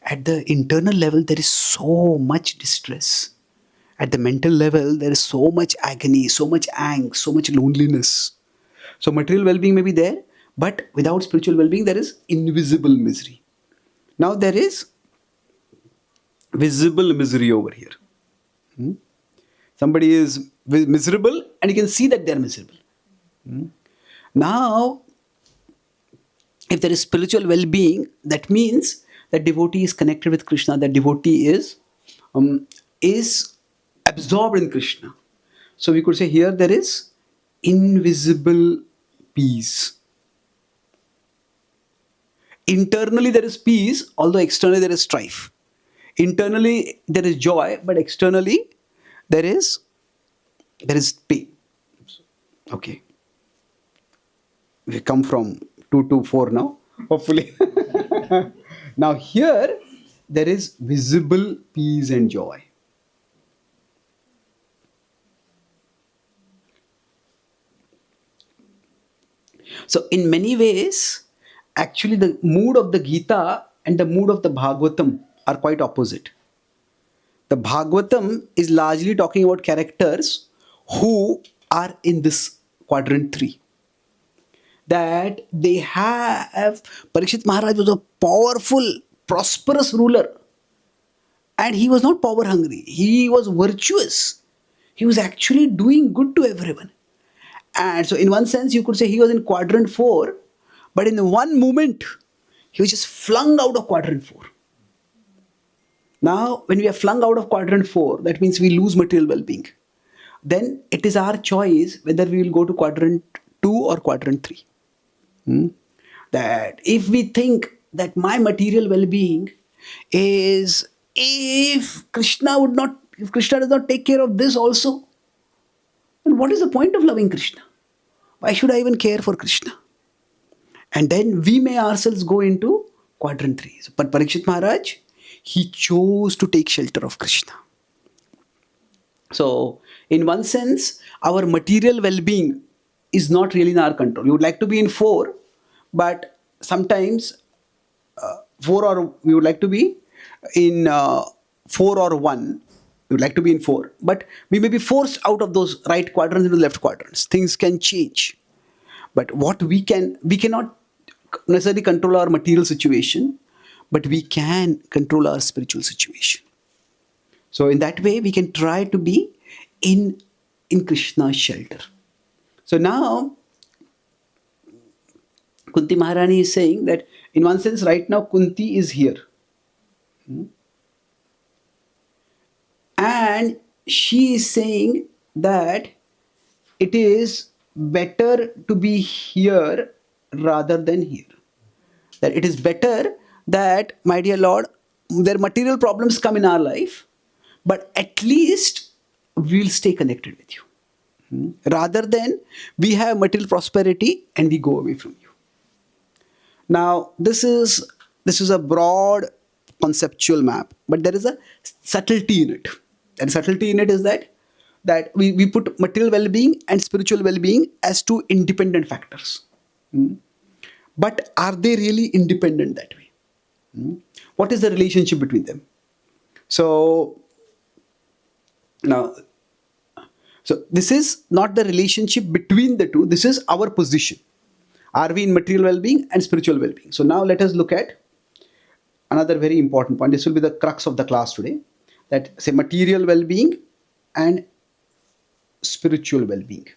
at the internal level there is so much distress. At the mental level there is so much agony, so much angst, so much loneliness. So material well-being may be there, but without spiritual well-being there is invisible misery. Now there is visible misery over here. Somebody is miserable and you can see that they are miserable. Now, if there is spiritual well-being, that means that devotee is connected with Krishna, that devotee is absorbed in Krishna. So we could say here there is invisible peace. Internally there is peace, although externally there is strife. Internally there is joy, but externally there is pain. Okay. We come from 2 to 4 now, hopefully. Now here, there is visible peace and joy. So in many ways, actually the mood of the Gita and the mood of the Bhagavatam are quite opposite. The Bhagavatam is largely talking about characters who are in this quadrant 3. That they have, Parikshit Maharaj was a powerful, prosperous ruler. And he was not power hungry. He was virtuous. He was actually doing good to everyone. And so in one sense, you could say he was in quadrant 4, but in one moment, he was just flung out of quadrant 4. Now, when we are flung out of quadrant 4, that means we lose material well-being. Then it is our choice whether we will go to quadrant 2 or quadrant 3. That if we think that my material well-being is, if Krishna does not take care of this also, then what is the point of loving Krishna? Why should I even care for Krishna? And then we may ourselves go into quadrant 3. So, but Parikshit Maharaj, he chose to take shelter of Krishna. So, in one sense, our material well-being is not really in our control. We would like to be in 4, but sometimes 4 or we would like to be in 4 or 1. We would like to be in 4, but we may be forced out of those right quadrants into left quadrants. Things can change. But what we cannot necessarily control our material situation, but we can control our spiritual situation. So in that way, we can try to be in Krishna's shelter. So now, Kunti Maharani is saying that in one sense, right now, Kunti is here. And she is saying that it is better to be here rather than here. That it is better that, my dear Lord, their material problems come in our life, but at least we'll stay connected with you. Rather than we have material prosperity and we go away from you. Now, this is a broad conceptual map, but there is a subtlety in it. And subtlety in it is that we put material well-being and spiritual well-being as two independent factors. But are they really independent that way? What is the relationship between them? So now, this is not the relationship between the two. This is our position. Are we in material well-being and spiritual well-being? So now let us look at another very important point. This will be the crux of the class today. That say material well-being and spiritual well-being.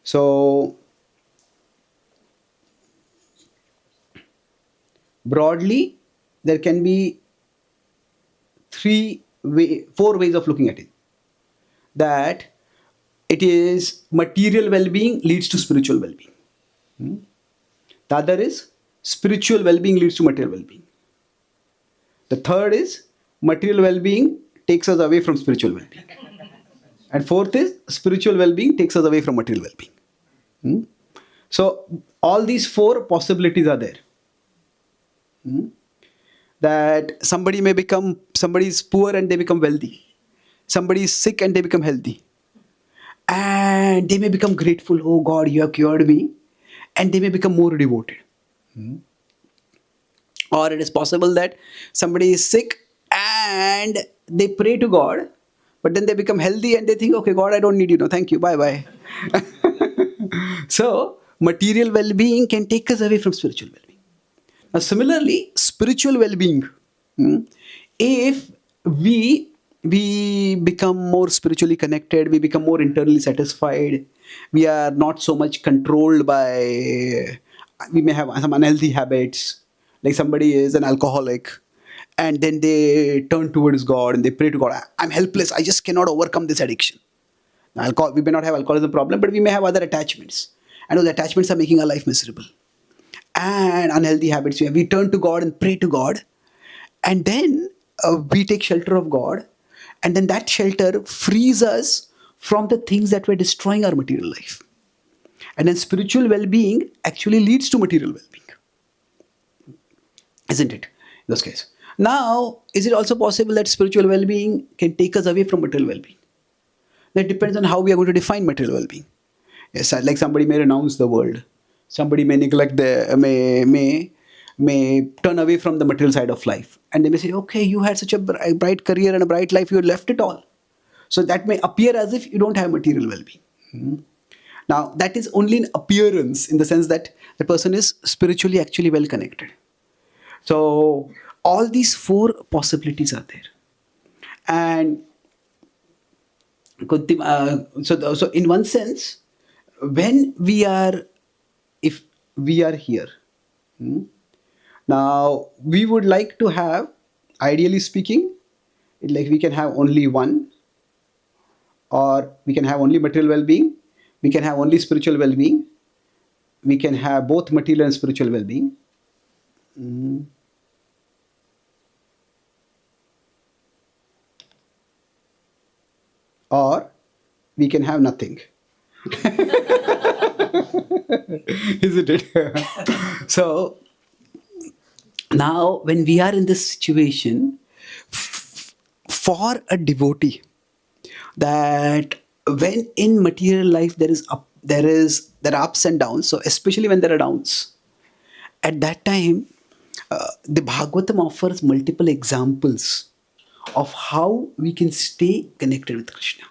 So broadly, there can be 4 ways of looking at it. That it is material well-being leads to spiritual well-being. The other is spiritual well-being leads to material well-being. The third is material well-being takes us away from spiritual well-being. And fourth is spiritual well-being takes us away from material well-being. So all these 4 possibilities are there. That somebody is poor and they become wealthy. Somebody is sick and they become healthy. And they may become grateful, oh God, you have cured me. And they may become more devoted. Or it is possible that somebody is sick and they pray to God, but then they become healthy and they think, okay, God, I don't need you now. Thank you. Bye-bye. So, material well-being can take us away from spiritual well-being. Now, similarly, spiritual well-being, if we become more spiritually connected, we become more internally satisfied, we are not so much controlled by, we may have some unhealthy habits, like somebody is an alcoholic, and then they turn towards God and they pray to God, I'm helpless, I just cannot overcome this addiction. Now, we may not have alcoholism problem, but we may have other attachments. And those attachments are making our life miserable. And unhealthy habits. We turn to God and pray to God. And then we take shelter of God. And then that shelter frees us from the things that were destroying our material life. And then spiritual well-being actually leads to material well-being. isn't it? In those cases. Now, is it also possible that spiritual well-being can take us away from material well-being? That depends on how we are going to define material well-being. Yes, like somebody may renounce the world, somebody may neglect the may turn away from the material side of life, and they may say, okay, you had such a bright career and a bright life, you left it all. So that may appear as if you don't have material well-being. Now, that is only an appearance, in the sense that the person is spiritually actually well connected. So all these four possibilities are there. And Kunti, so in one sense, when we are, if we are here, now we would like to have, ideally speaking, like we can have only one, or we can have only material well-being, we can have only spiritual well-being, we can have both material and spiritual well-being. Or we can have nothing. Isn't it? So now when we are in this situation, for a devotee, that when in material life there are ups and downs, so especially when there are downs, at that time the Bhagavatam offers multiple examples of how we can stay connected with Krishna.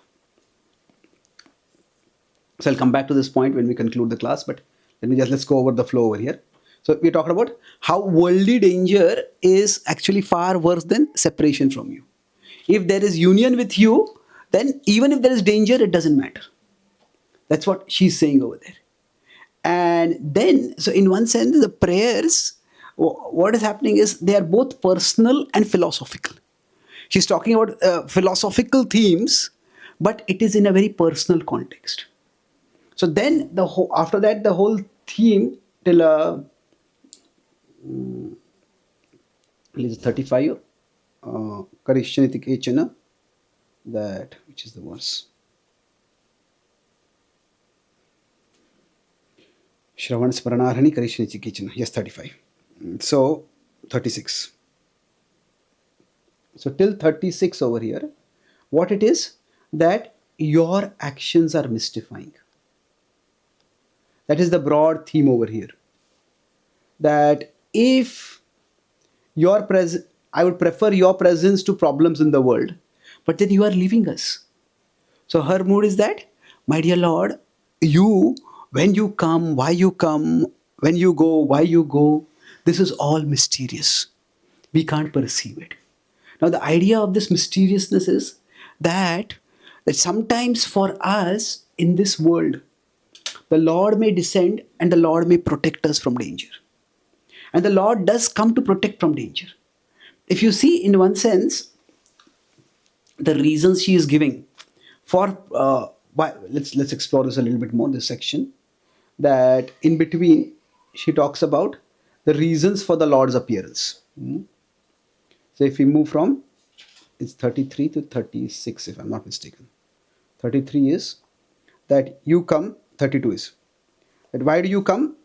So I'll come back to this point when we conclude the class, but let's go over the flow over here. So we're talking about how worldly danger is actually far worse than separation from you. If there is union with you, then even if there is danger, it doesn't matter. That's what she's saying over there. And then, so in one sense, the prayers, what is happening is they are both personal and philosophical. She's talking about philosophical themes, but it is in a very personal context. So then after that, the whole theme till 35, Karishniti Kechana, that, which is the verse? Shravan Sparanarhani Karishniti Kechana. Yes, 35. So 36. So till 36 over here, what it is, that your actions are mystifying. That is the broad theme over here. That if your presence, I would prefer your presence to problems in the world, but then you are leaving us. So her mood is that, my dear Lord, you, when you come, why you come, when you go, why you go, this is all mysterious. We can't perceive it. Now the idea of this mysteriousness is that sometimes for us in this world, the Lord may descend and the Lord may protect us from danger. And the Lord does come to protect from danger. If you see, in one sense, the reasons she is giving for, why, let's explore this a little bit more, this section, that in between she talks about the reasons for the Lord's appearance. So if we move from, it's 33 to 36, if I'm not mistaken. 33 is that you come, 32 is that why do you come?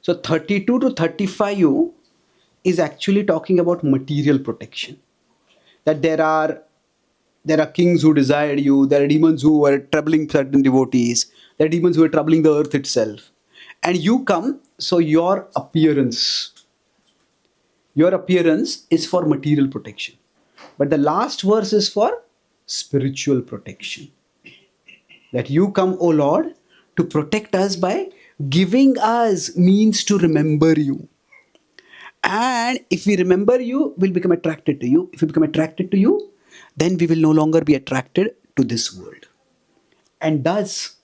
So 32 to 35 is actually talking about material protection. That there are kings who desired you, there are demons who are troubling certain devotees, there are demons who are troubling the earth itself. And you come, so your appearance is for material protection. But the last verse is for spiritual protection. That you come, O Lord, to protect us by giving us means to remember you. And if we remember you, we'll become attracted to you. If we become attracted to you, then we will no longer be attracted to this world. And thus,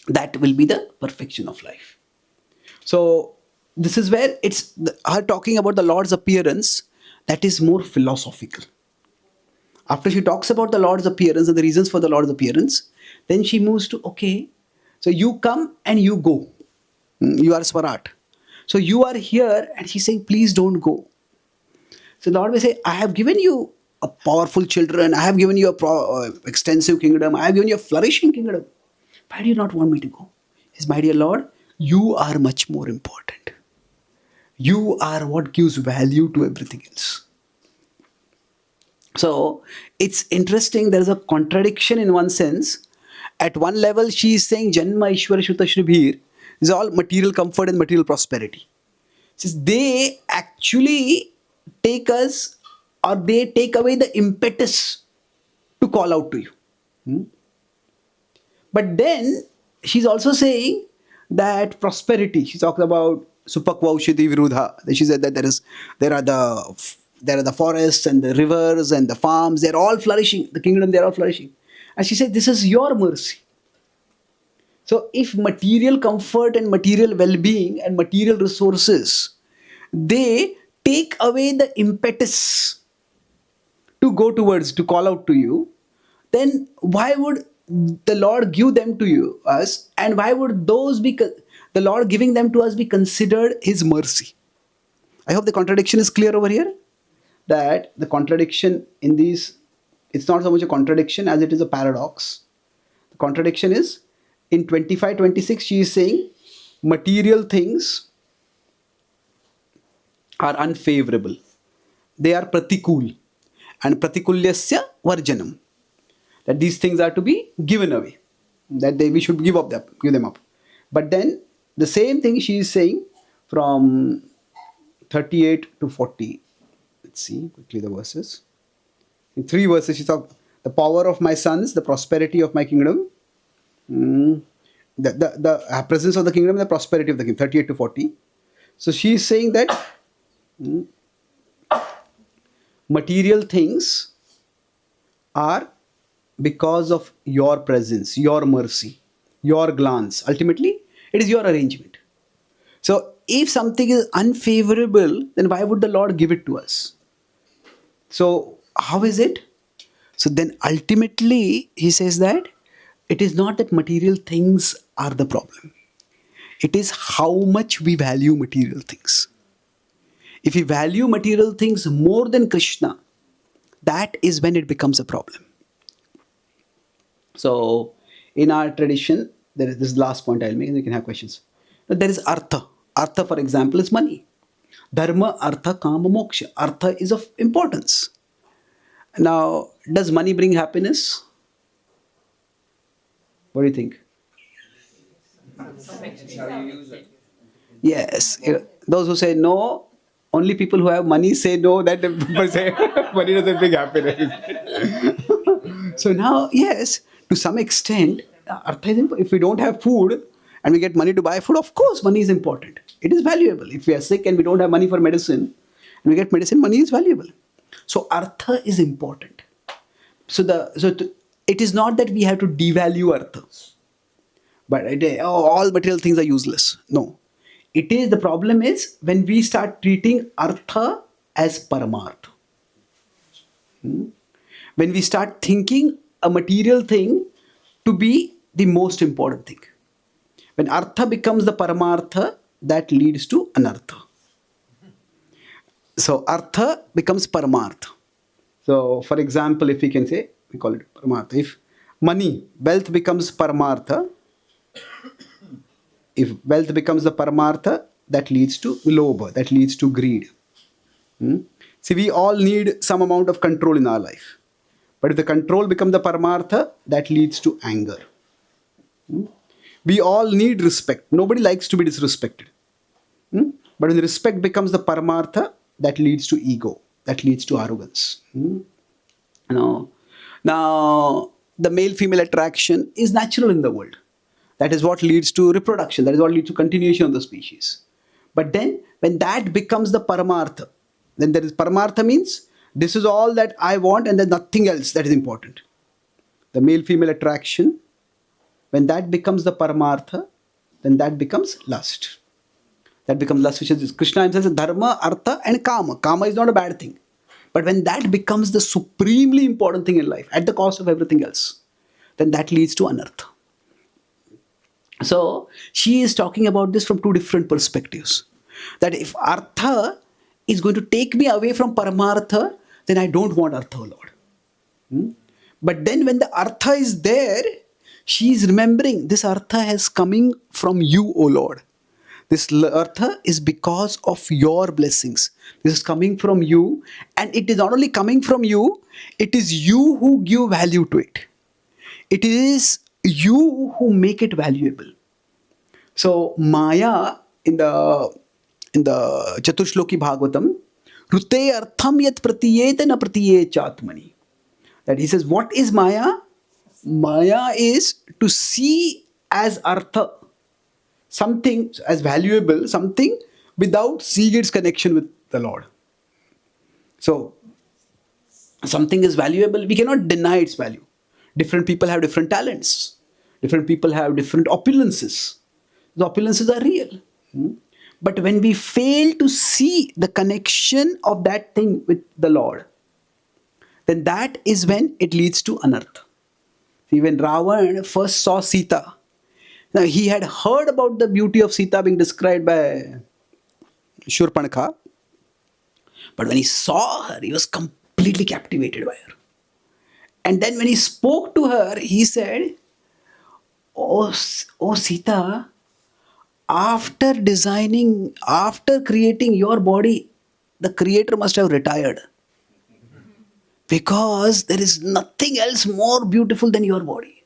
that will be the perfection of life. So this is where it's her talking about the Lord's appearance, that is more philosophical. After she talks about the Lord's appearance and the reasons for the Lord's appearance, then she moves to, okay, so you come and you go. You are Swarat. So you are here, and she's saying, please don't go. So the Lord will say, I have given you a powerful children, I have given you a extensive kingdom, I have given you a flourishing kingdom. Why do you not want me to go? He says, my dear Lord, You are much more important. You are what gives value to everything else. So it's interesting, there's a contradiction in one sense. At one level, she is saying Janma Ishwara Shuta Shribhir is all material comfort and material prosperity. Since they actually take us, or they take away the impetus to call out to you. Hmm? But then she's also saying that prosperity. She talks about Supakva Ushidi Virudha. She said that there are the forests and the rivers and the farms. They're all flourishing. The kingdom, they're all flourishing. And she said, this is your mercy. So if material comfort and material well-being and material resources, they take away the impetus to go towards, to call out to you, then why would the Lord give them to you, us, and why would those be, the Lord giving them to us be considered His mercy? I hope the contradiction is clear over here. That the contradiction in these, it's not so much a contradiction as it is a paradox. The contradiction is in 25-26, she is saying material things are unfavorable. They are pratikul. And pratikulyasya varjanam. That these things are to be given away. That we should give them up. But then the same thing she is saying from 38 to 40. Let's see quickly the verses. In 3 verses she talks the power of my sons, the prosperity of my kingdom, the presence of the kingdom, the prosperity of the kingdom, 38 to 40. So she is saying that material things are because of your presence, your mercy, your glance. Ultimately, it is your arrangement. So if something is unfavorable, then why would the Lord give it to us? So how is it? So then ultimately, he says that it is not that material things are the problem. It is how much we value material things. If we value material things more than Krishna, that is when it becomes a problem. So in our tradition, there is this last point I'll make, and you can have questions. There is artha. Artha, for example, is money. Dharma, artha, kama, moksha. Artha is of importance. Now, does money bring happiness? What do you think? Yes. Those who say no, only people who have money say no, that people say money doesn't bring happiness. So now, yes, to some extent, artha is important. If we don't have food and we get money to buy food, of course, money is important. It is valuable. If we are sick and we don't have money for medicine, and we get medicine, money is valuable. So artha is important. It is not that we have to devalue artha. But all material things are useless. No. It is, the problem is when we start treating artha as paramartha. When we start thinking a material thing to be the most important thing. When artha becomes the paramartha, that leads to anartha. So artha becomes paramartha. So for example, if we can say, we call it paramartha. If money, wealth becomes paramartha, if wealth becomes the paramartha, that leads to lobha, that leads to greed. See, we all need some amount of control in our life. But if the control becomes the paramartha, that leads to anger. We all need respect. Nobody likes to be disrespected. But when respect becomes the paramartha, that leads to ego, that leads to arrogance. Now, the male-female attraction is natural in the world. That is what leads to reproduction. That is what leads to continuation of the species. But then, when that becomes the paramartha, then there is paramartha means this is all that I want and there's nothing else that is important. The male-female attraction, when that becomes the paramartha, then that becomes lust. That becomes lust, which is Krishna himself says dharma, artha and kama. Kama is not a bad thing. But when that becomes the supremely important thing in life, at the cost of everything else, then that leads to anartha. So she is talking about this from two different perspectives. That if artha is going to take me away from paramartha, then I don't want artha, Lord. But then when the artha is there, she is remembering this artha is coming from you, O Lord. This artha is because of your blessings. This is coming from you, and it is not only coming from you, it is you who give value to it. It is you who make it valuable. So Maya in the Chatushloki Bhagavatam, Rute artham yat pratiyeta na pratiye chatmani. That he says, what is Maya? Maya is to see as artha, something as valuable, something without seeing its connection with the Lord. So something is valuable, we cannot deny its value. Different people have different talents. Different people have different opulences. The opulences are real. But when we fail to see the connection of that thing with the Lord, then that is when it leads to anartha. See, when Ravan first saw Sita, now he had heard about the beauty of Sita being described by Shurpanakha, but when he saw her, he was completely captivated by her. And then when he spoke to her, he said, oh Sita, after designing, after creating your body, the creator must have retired. Because there is nothing else more beautiful than your body.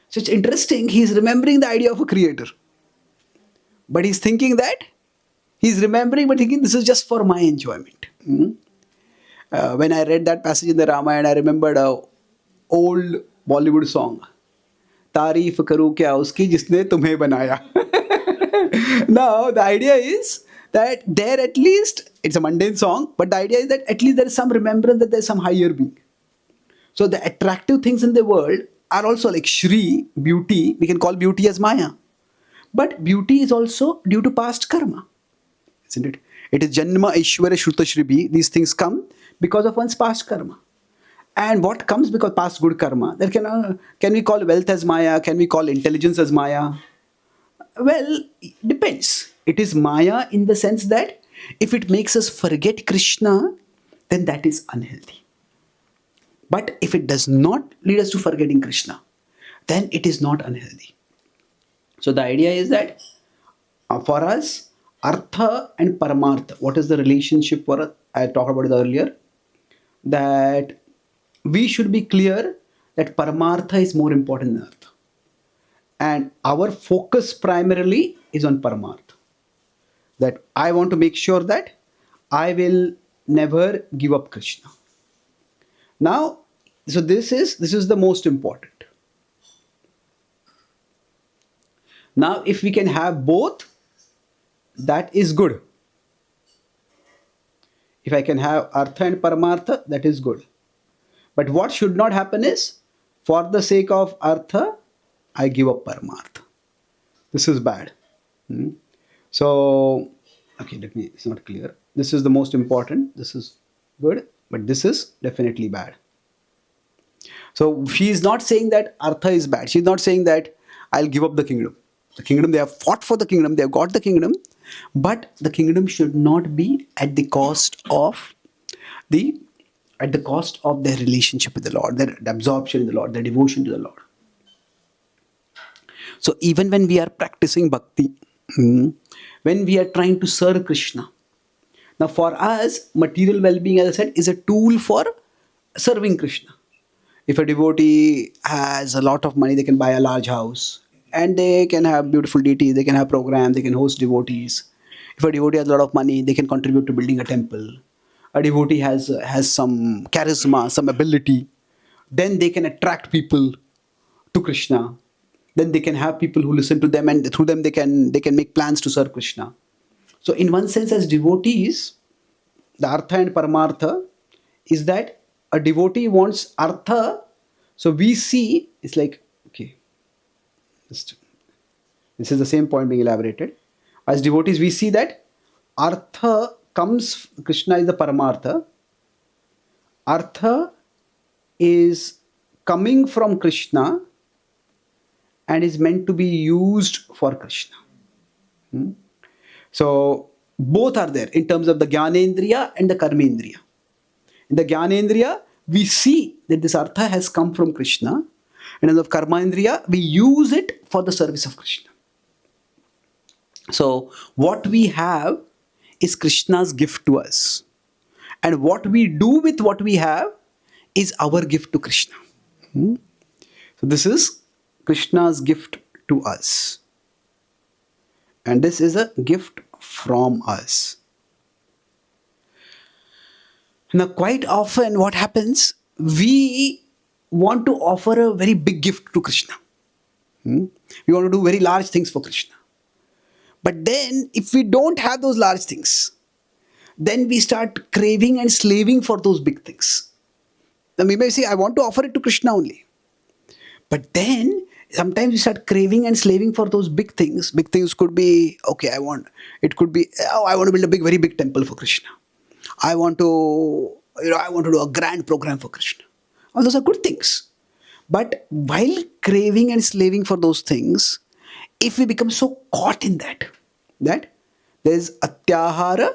So it's interesting, he's remembering the idea of a creator. But he's thinking that, he's remembering but thinking this is just for my enjoyment. When I read that passage in the Ramayana, I remembered a old Bollywood song. तारीफ करूं क्या उसकी जिसने तुम्हें बनाया. Now the idea is that there at least, it's a mundane song, but the idea is that at least there is some remembrance that there is some higher being. So the attractive things in the world are also like Shri, beauty. We can call beauty as Maya. But beauty is also due to past karma. Isn't it? It is Janma, Aishwarya, Shruta, Shribhi. These things come because of one's past karma. And what comes because past good karma? That can we call wealth as Maya? Can we call intelligence as Maya? Well, depends. It is Maya in the sense that if it makes us forget Krishna, then that is unhealthy. But if it does not lead us to forgetting Krishna, then it is not unhealthy. So the idea is that for us, Artha and Paramartha, what is the relationship for us? I talked about it earlier. That we should be clear that Paramartha is more important than Artha. And our focus primarily is on Paramartha. That I want to make sure that I will never give up Krishna. Now, so this is the most important. Now, if we can have both, that is good. If I can have Artha and Paramartha, that is good. But what should not happen is, for the sake of Artha, I give up Paramartha. This is bad. So, okay, it's not clear. This is the most important. This is good, but this is definitely bad. So, she is not saying that Artha is bad. She is not saying that I'll give up the kingdom. The kingdom, they have fought for the kingdom, they have got the kingdom, but the kingdom should not be at the cost of their relationship with the Lord, their absorption in the Lord, their devotion to the Lord. So even when we are practicing bhakti, when we are trying to serve Krishna, now for us, material well-being, as I said, is a tool for serving Krishna. If a devotee has a lot of money, they can buy a large house and they can have beautiful deities, they can have programs, they can host devotees. If a devotee has a lot of money, they can contribute to building a temple. A devotee has some charisma, some ability, then they can attract people to Krishna. Then they can have people who listen to them, and through them they can make plans to serve Krishna. So in one sense, as devotees, the Artha and Paramartha is that a devotee wants Artha. So we see, it's like, okay, this is the same point being elaborated. As devotees, we see that Artha comes, Krishna is the Paramartha. Artha is coming from Krishna and is meant to be used for Krishna. So both are there in terms of the Jnanendriya and the Karmendriya. In the Jnanendriya, we see that this Artha has come from Krishna, and in the Karmendriya, we use it for the service of Krishna. So what we have is Krishna's gift to us. And what we do with what we have is our gift to Krishna. Hmm? So this is Krishna's gift to us. And this is a gift from us. Now, quite often, what happens, we want to offer a very big gift to Krishna. We want to do very large things for Krishna. But then, if we don't have those large things, then we start craving and slaving for those big things. Now, we may say, I want to offer it to Krishna only. But then, sometimes we start craving and slaving for those big things. Big things could be, okay, it could be, oh, I want to build a very big temple for Krishna. I want to do a grand program for Krishna. All those are good things. But while craving and slaving for those things, if we become so caught in that there's atyahara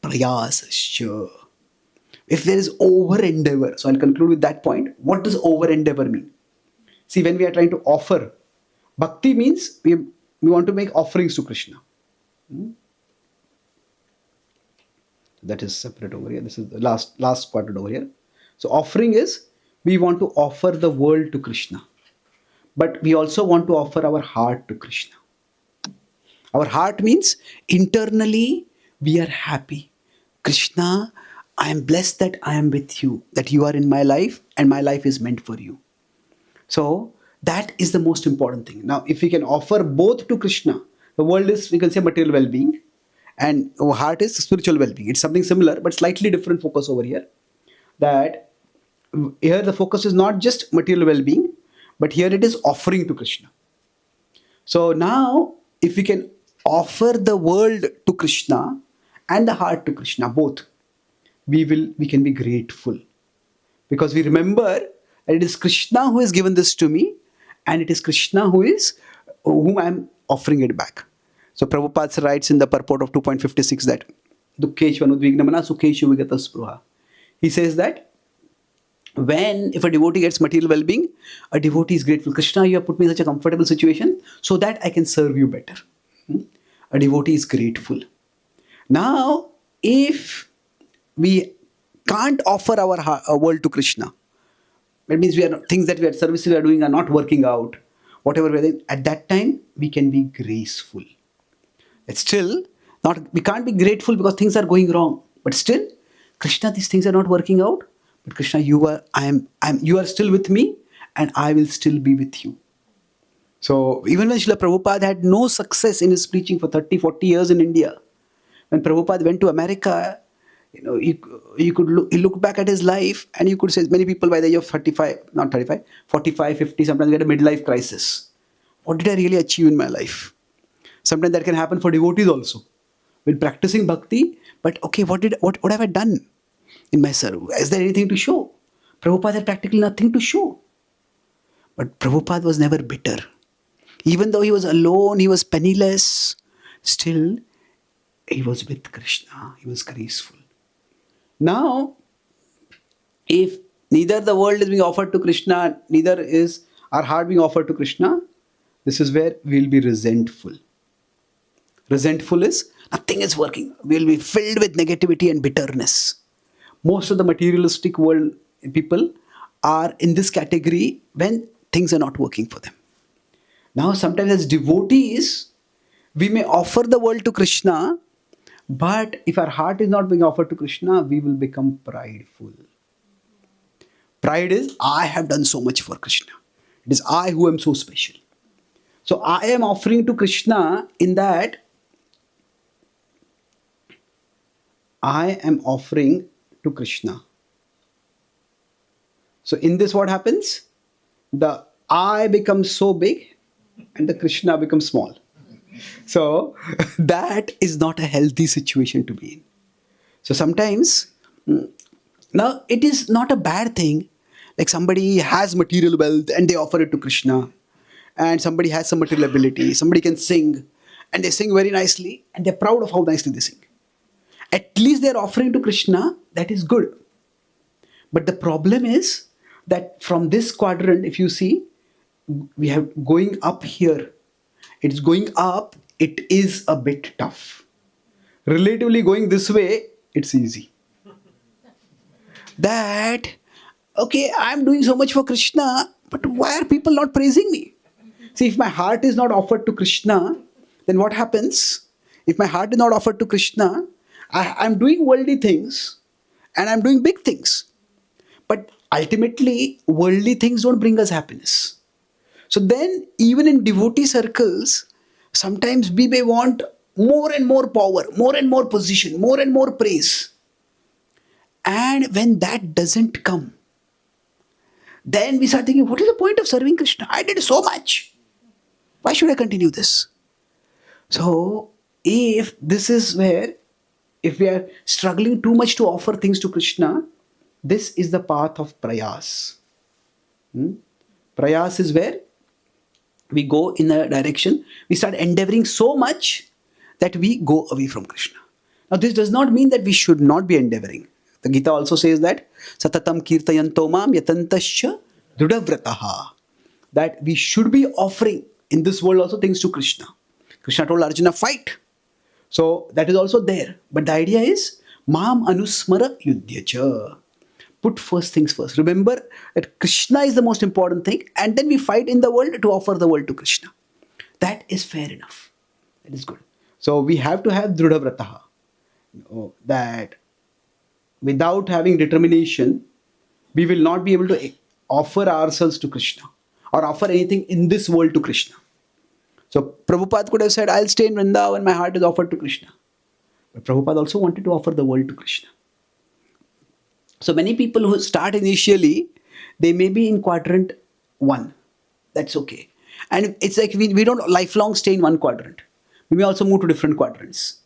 prayasasya. If there is over endeavor, so I'll conclude with that point. What does over endeavor mean? See, when we are trying to offer, bhakti means we want to make offerings to Krishna. That is separate over here. This is the last quadrant over here. So offering is, we want to offer the world to Krishna. But we also want to offer our heart to Krishna. Our heart means internally we are happy. Krishna, I am blessed that I am with you, that you are in my life and my life is meant for you. So that is the most important thing. Now, if we can offer both to Krishna, the world is, we can say, material well-being, and our heart is spiritual well-being. It's something similar, but slightly different focus over here. That here the focus is not just material well-being, but here it is offering to Krishna. So now, if we can offer the world to Krishna and the heart to Krishna, both, we can be grateful. Because we remember that it is Krishna who has given this to me, and it is Krishna whom I am offering it back. So Prabhupada writes in the purport of 2.56 that Dukkeshu anudvignamana sukheshu vigata spruha. He says that if a devotee gets material well-being, a devotee is grateful. Krishna, you have put me in such a comfortable situation so that I can serve you better. A devotee is grateful. Now, if we can't offer our world to Krishna, that means services we are doing are not working out, whatever we are doing, at that time we can be graceful. It's still not, we can't be grateful because things are going wrong. But still, Krishna, these things are not working out. But Krishna, you are still with me, and I will still be with you. So even when Srila Prabhupada had no success in his preaching for 30, 40 years in India, when Prabhupada went to America, he looked back at his life, and you could say many people by the age of 45, 50, sometimes get a midlife crisis. What did I really achieve in my life? Sometimes that can happen for devotees also. When practicing bhakti, but okay, what have I done in my service? Is there anything to show? Prabhupada had practically nothing to show. But Prabhupada was never bitter. Even though he was alone, he was penniless, still he was with Krishna. He was graceful. Now, if neither the world is being offered to Krishna, neither is our heart being offered to Krishna, this is where we'll be resentful. Resentful is nothing is working. We'll be filled with negativity and bitterness. Most of the materialistic world people are in this category when things are not working for them. Now, sometimes as devotees, we may offer the world to Krishna, but if our heart is not being offered to Krishna, we will become prideful. Pride is, I have done so much for Krishna. It is I who am so special. So I am offering to Krishna in that I am offering to Krishna. So in this, what happens? The I becomes so big and the Krishna becomes small. So that is not a healthy situation to be in. So sometimes, now it is not a bad thing. Like somebody has material wealth and they offer it to Krishna. And somebody has some material ability. Somebody can sing and they sing very nicely and they're proud of how nicely they sing. At least they're offering to Krishna, that is good. But the problem is that from this quadrant, if you see, we have going up here. It's going up it is a bit tough. Relatively going this way, it's easy. That, okay, I'm doing so much for Krishna, but why are people not praising me? See, if my heart is not offered to Krishna, then what happens? If my heart is not offered to Krishna, I'm doing worldly things and I'm doing big things. But ultimately, worldly things don't bring us happiness. So then, even in devotee circles, sometimes we may want more and more power, more and more position, more and more praise. And when that doesn't come, then we start thinking, what is the point of serving Krishna? I did so much. Why should I continue this? So, if this is where, if we are struggling too much to offer things to Krishna, this is the path of prayas. Prayas is where we go in a direction, we start endeavoring so much that we go away from Krishna. Now, this does not mean that we should not be endeavoring. The Gita also says that Satatam kirtayanto mam yatantasya drudavrataha. That we should be offering in this world also things to Krishna. Krishna told Arjuna, fight. So that is also there. But the idea is mam anusmara yudhyacha. Put first things first. Remember that Krishna is the most important thing, and then we fight in the world to offer the world to Krishna. That is fair enough. That is good. So we have to have Drudhavrataha. That without having determination, we will not be able to offer ourselves to Krishna or offer anything in this world to Krishna. So Prabhupada could have said, I'll stay in Vrindavan, my heart is offered to Krishna. But Prabhupada also wanted to offer the world to Krishna. So many people who start initially, they may be in quadrant 1. That's okay. And it's like we don't lifelong stay in one quadrant. We may also move to different quadrants.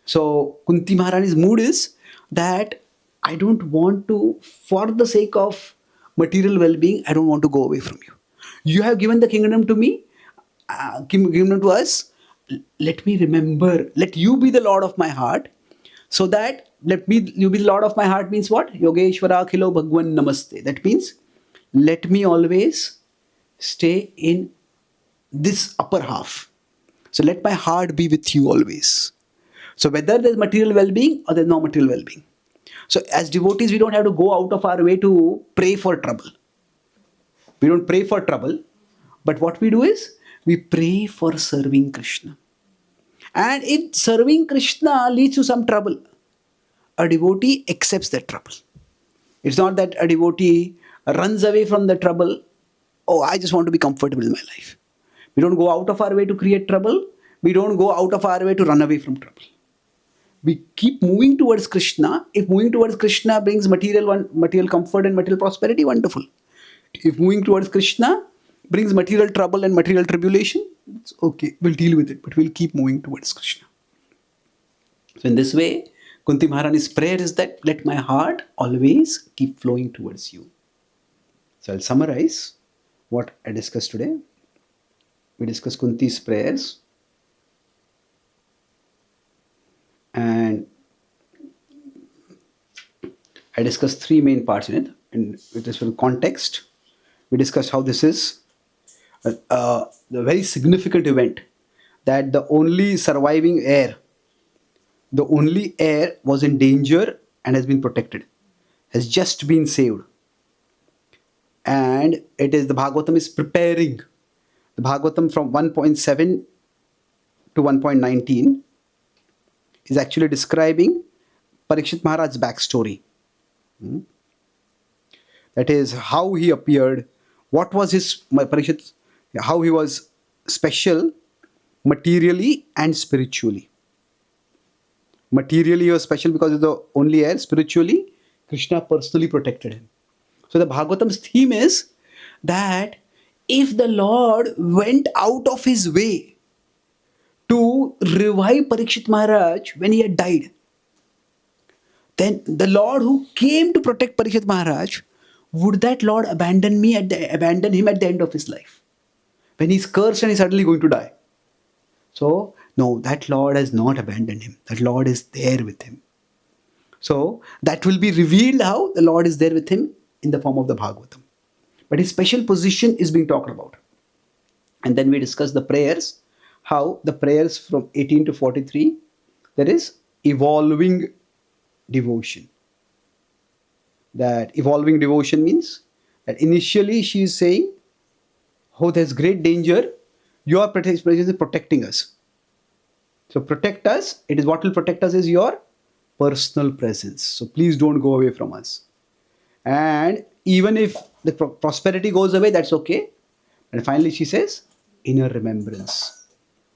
So Kunti Maharani's mood is that I don't want to, for the sake of material well-being, I don't want to go away from you. You have given the kingdom to me, kingdom to us. Let me remember, let you be the Lord of my heart. So that you be the Lord of my heart means what? Yogeshwara Khilo Bhagwan Namaste. That means let me always stay in this upper half. So let my heart be with you always. So whether there's material well-being or there's no material well-being. So as devotees, we don't have to go out of our way to pray for trouble. We don't pray for trouble. But what we do is we pray for serving Krishna. And if serving Krishna leads to some trouble, a devotee accepts that trouble. It's not that a devotee runs away from the trouble. Oh, I just want to be comfortable in my life. We don't go out of our way to create trouble. We don't go out of our way to run away from trouble. We keep moving towards Krishna. If moving towards Krishna brings material comfort and material prosperity, wonderful. If moving towards Krishna brings material trouble and material tribulation, it's okay. We'll deal with it, but we'll keep moving towards Krishna. So in this way, Kunti Maharani's prayer is that let my heart always keep flowing towards you. So I'll summarize what I discussed today. We discussed Kunti's prayers. And I discussed 3 main parts in it. And with this context, we discussed how this is the very significant event, that the only surviving heir, the only heir was in danger and has been protected, has just been saved. And it is the Bhagavatam is preparing. The Bhagavatam from 1.7 to 1.19 is actually describing Parikshit Maharaj's backstory. That is how he appeared, what was his Parikshit, how he was special materially and spiritually. Materially he was special because he was the only heir. Spiritually, Krishna personally protected him. So the Bhagavatam's theme is that if the Lord went out of his way to revive Parikshit Maharaj when he had died, then the Lord who came to protect Parikshit Maharaj, would that Lord abandon him at the end of his life? When he's cursed and he's suddenly going to die. So, no, that Lord has not abandoned him. That Lord is there with him. So, that will be revealed how the Lord is there with him in the form of the Bhagavatam. But his special position is being talked about. And then we discuss the prayers, how the prayers from 18 to 43, there is evolving devotion. That evolving devotion means that initially she is saying, oh, there's great danger. Your presence is protecting us. So protect us. It is what will protect us is your personal presence. So please don't go away from us. And even if the prosperity goes away, that's okay. And finally she says, inner remembrance.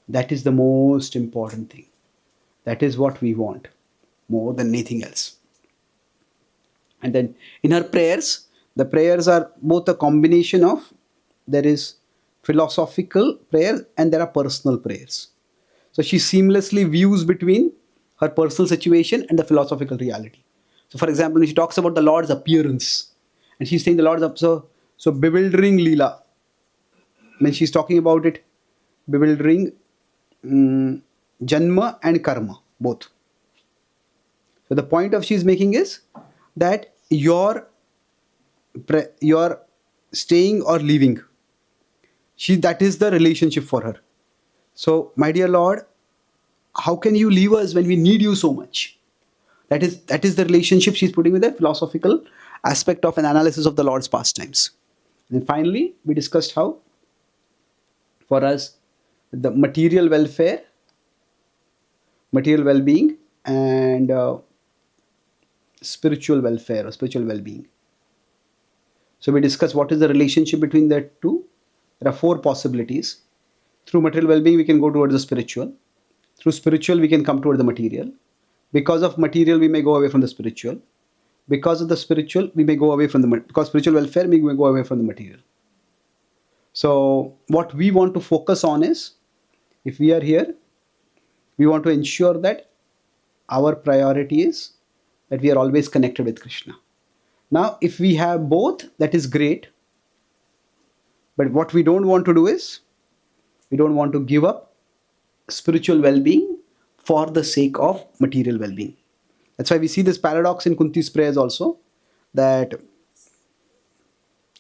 That is the most important thing. That is what we want more than anything else. And then in her prayers, the prayers are both a combination of, there is philosophical prayers and there are personal prayers. So she seamlessly views between her personal situation and the philosophical reality. So for example, when she talks about the Lord's appearance, and she's saying the Lord's so bewildering Leela. When she's talking about it, bewildering Janma and Karma, both. So the point of she's making is that your staying or leaving, that is the relationship for her. So my dear Lord, how can you leave us when we need you so much? That is the relationship she's putting with the philosophical aspect of an analysis of the Lord's pastimes. And then finally, we discussed how for us the material welfare, material well-being, and spiritual welfare or spiritual well-being. So we discussed what is the relationship between the two. There are 4 possibilities. Through material well-being, we can go towards the spiritual. Through spiritual, we can come toward the material. Because of material, we may go away from the spiritual. Because of the spiritual, we may go away from because spiritual welfare, we may go away from the material. So what we want to focus on is, if we are here, we want to ensure that our priority is that we are always connected with Krishna. Now, if we have both, that is great. But what we don't want to do is, we don't want to give up spiritual well-being for the sake of material well-being. That's why we see this paradox in Kunti's prayers also, that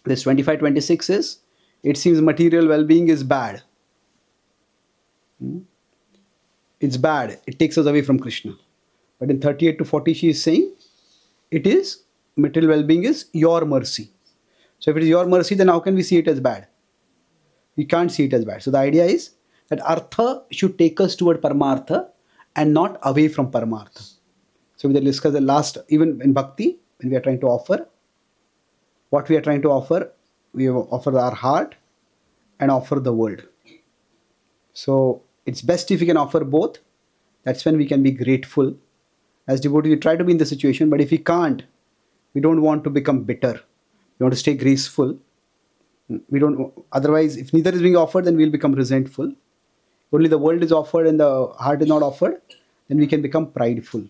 this 25-26 is, it seems material well-being is bad. It's bad. It takes us away from Krishna. But in 38 to 40, she is saying, it is, material well-being is your mercy. So if it is your mercy, then how can we see it as bad? We can't see it as bad. So the idea is that Artha should take us toward Paramartha and not away from Paramartha. So we will discuss the last, even in Bhakti, when we are trying to offer, what we are trying to offer, we offer our heart and offer the world. So it's best if we can offer both. That's when we can be grateful. As devotees, we try to be in the situation, but if we can't, we don't want to become bitter. We want to stay graceful. We don't. Otherwise, if neither is being offered, then we'll become resentful. Only the world is offered and the heart is not offered, then we can become prideful.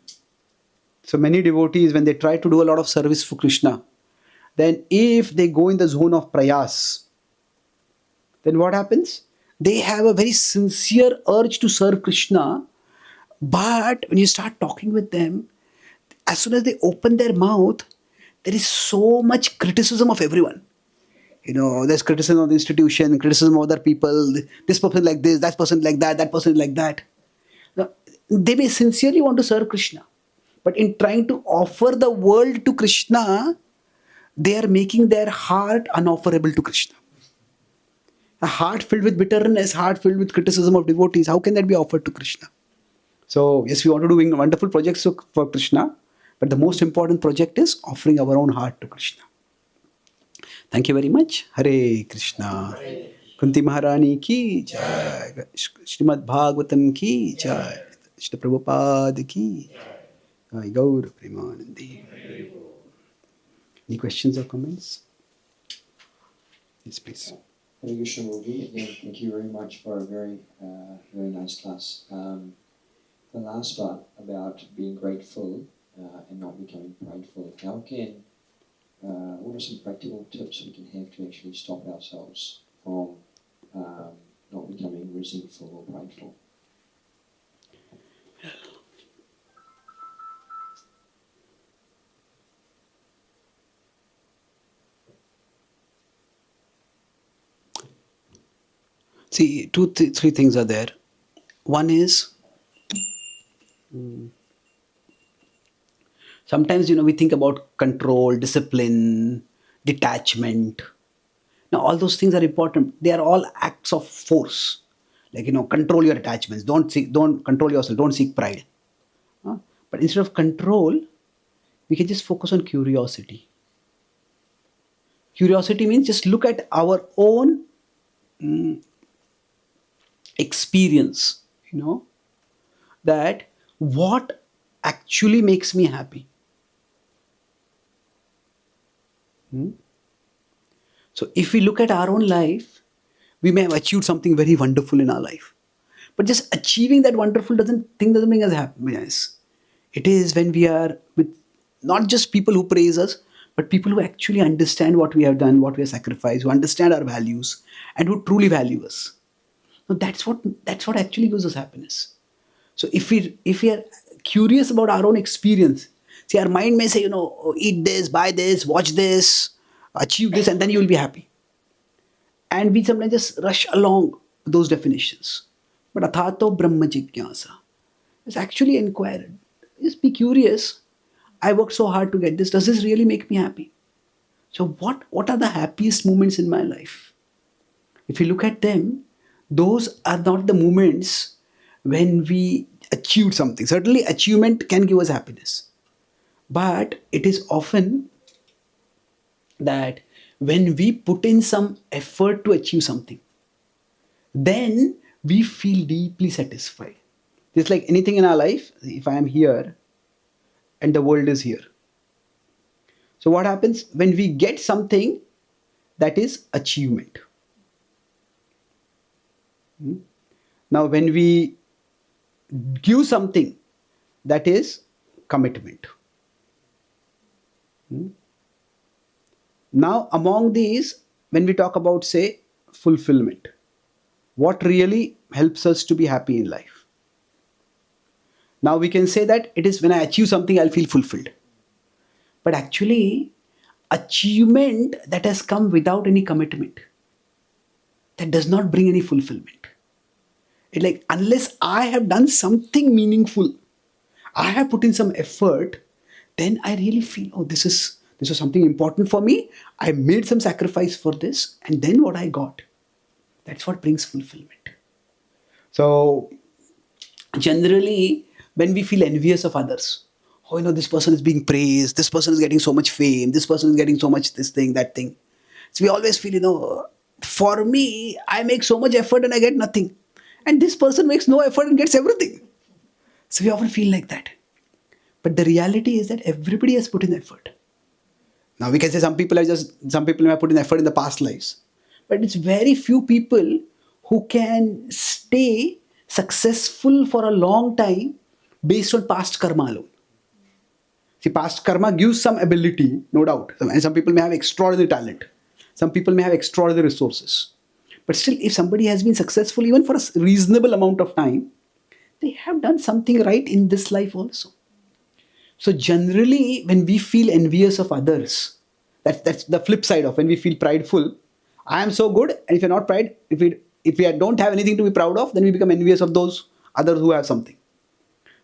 So many devotees, when they try to do a lot of service for Krishna, then if they go in the zone of prayas, then what happens? They have a very sincere urge to serve Krishna, but when you start talking with them, as soon as they open their mouth, there is so much criticism of everyone. There's criticism of the institution, criticism of other people, this person like this, that person like that person like that. Now, they may sincerely want to serve Krishna, but in trying to offer the world to Krishna, they are making their heart unofferable to Krishna. A heart filled with bitterness, heart filled with criticism of devotees, how can that be offered to Krishna? So yes, we want to do wonderful projects for Krishna, but the most important project is offering our own heart to Krishna. Thank you very much. Hare Krishna. Kunti Maharani ki jai. Srimad Bhagavatam ki jai. Shri Prabhupada ki jai. Gaur Premanandi. Any questions or comments? Yes, please. Hare Krishna Prabhuji, again, thank you very much for a very, very nice class. The last part about being grateful and not becoming prideful. What are some practical tips we can have to actually stop ourselves from not becoming resentful or prideful? See, three things are there. One is, sometimes we think about control, discipline, detachment. Now all those things are important. They are all acts of force. Like control your attachments. Don't control yourself. Don't seek pride. Huh? But instead of control, we can just focus on curiosity. Curiosity means just look at our own experience. That what actually makes me happy. So if we look at our own life, we may have achieved something very wonderful in our life. But just achieving that wonderful doesn't bring us happiness. It is when we are with not just people who praise us, but people who actually understand what we have done, what we have sacrificed, who understand our values, and who truly value us. So that's what actually gives us happiness. So if we are curious about our own experience, see, our mind may say, "Oh, eat this, buy this, watch this, achieve this, and then you will be happy." And we sometimes just rush along those definitions. But athato brahma jigyasa is actually inquired. Just be curious. I worked so hard to get this. Does this really make me happy? So what are the happiest moments in my life? If you look at them, those are not the moments when we achieved something. Certainly, achievement can give us happiness. But it is often that when we put in some effort to achieve something, then we feel deeply satisfied. Just like anything in our life, if I am here and the world is here. So, what happens when we get something that is achievement? Now, when we give something that is commitment. Now, among these, when we talk about, say, fulfillment, what really helps us to be happy in life? Now, we can say that it is when I achieve something, I'll feel fulfilled. But actually, achievement that has come without any commitment, that does not bring any fulfillment. It like, unless I have done something meaningful, I have put in some effort, then I really feel, oh, this is something important for me. I made some sacrifice for this, and then what I got, that's what brings fulfillment. So generally, when we feel envious of others, oh, this person is being praised, this person is getting so much fame, this person is getting so much this thing, that thing. So we always feel, for me, I make so much effort and I get nothing. And this person makes no effort and gets everything. So we often feel like that. But the reality is that everybody has put in effort. Now we can say some people have put in effort in the past lives. But it's very few people who can stay successful for a long time based on past karma alone. See, past karma gives some ability, no doubt. And some people may have extraordinary talent. Some people may have extraordinary resources. But still, if somebody has been successful even for a reasonable amount of time, they have done something right in this life also. So generally, when we feel envious of others, that's the flip side of when we feel prideful. I am so good, and if you're not proud, if we don't have anything to be proud of, then we become envious of those others who have something.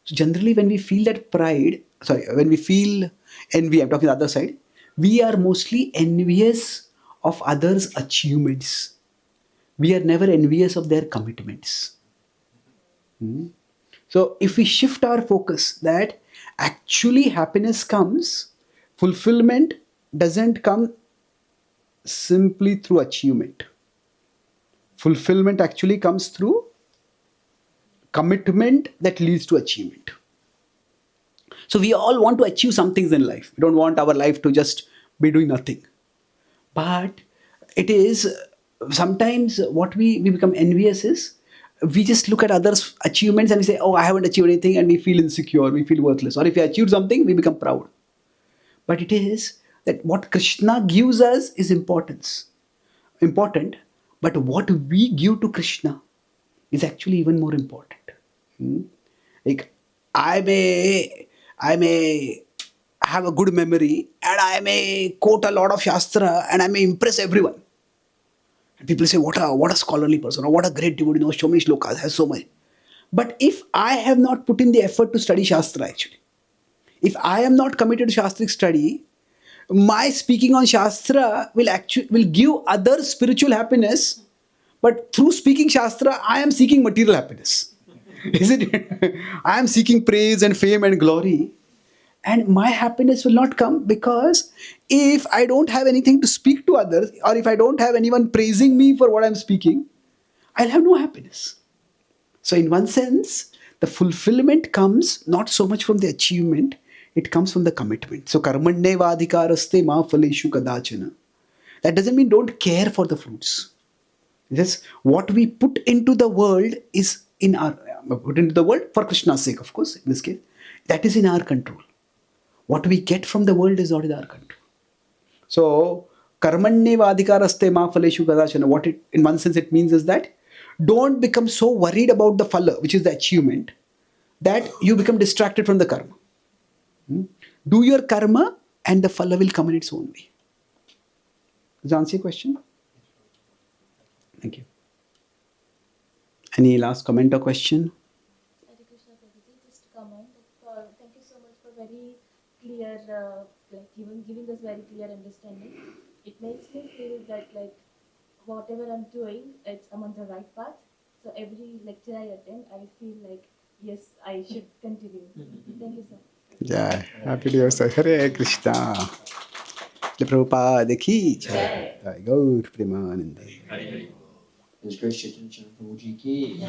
So generally, when we feel that when we feel envy, I'm talking the other side, we are mostly envious of others' achievements. We are never envious of their commitments. So if we shift our focus that actually happiness comes, fulfillment doesn't come simply through achievement. Fulfillment actually comes through commitment that leads to achievement. So we all want to achieve some things in life. We don't want our life to just be doing nothing. But it is sometimes what we become envious is, we just look at others' achievements and we say, oh, I haven't achieved anything, and we feel insecure, we feel worthless. Or if we achieve something, we become proud. But it is that what Krishna gives us is important. But what we give to Krishna is actually even more important. Like I may have a good memory, and I may quote a lot of Shastra, and I may impress everyone. And people say, what a scholarly person, or what a great devotee, knows so many shlokas, has so much. But if I have not put in the effort to study Shastra, actually, if I am not committed to Shastric study, my speaking on Shastra will give others spiritual happiness, but through speaking Shastra, I am seeking material happiness. Isn't it? I am seeking praise and fame and glory. And my happiness will not come, because if I don't have anything to speak to others, or if I don't have anyone praising me for what I'm speaking, I'll have no happiness. So in one sense, the fulfillment comes not so much from the achievement, it comes from the commitment. So karmanye vadhikaraste ma phaleshu kadachana. That doesn't mean don't care for the fruits. Just what we put into the world is put into the world for Krishna's sake, of course, in this case. That is in our control. What we get from the world is not in our control. So karmanye vadhikaraste ma phaleshu kadachana. What it, in one sense, it means is that don't become so worried about the phala, which is the achievement, that you become distracted from the karma. Do your karma and the phala will come in its own way. Does that answer your question? Thank you. Any last comment or question? Hare Krishna Prabhuji, just a comment. Thank you so much for very clear, giving us very clear understanding. It makes me feel that whatever I'm doing, I'm on the right path. So every lecture I attend, I feel like yes, I should continue. Thank you so much. Yeah, happy to yourself. Hare Krishna. The Prabhupada ki jai. Gaur Premanande. His Grace Chaitanya Prabhuji ki.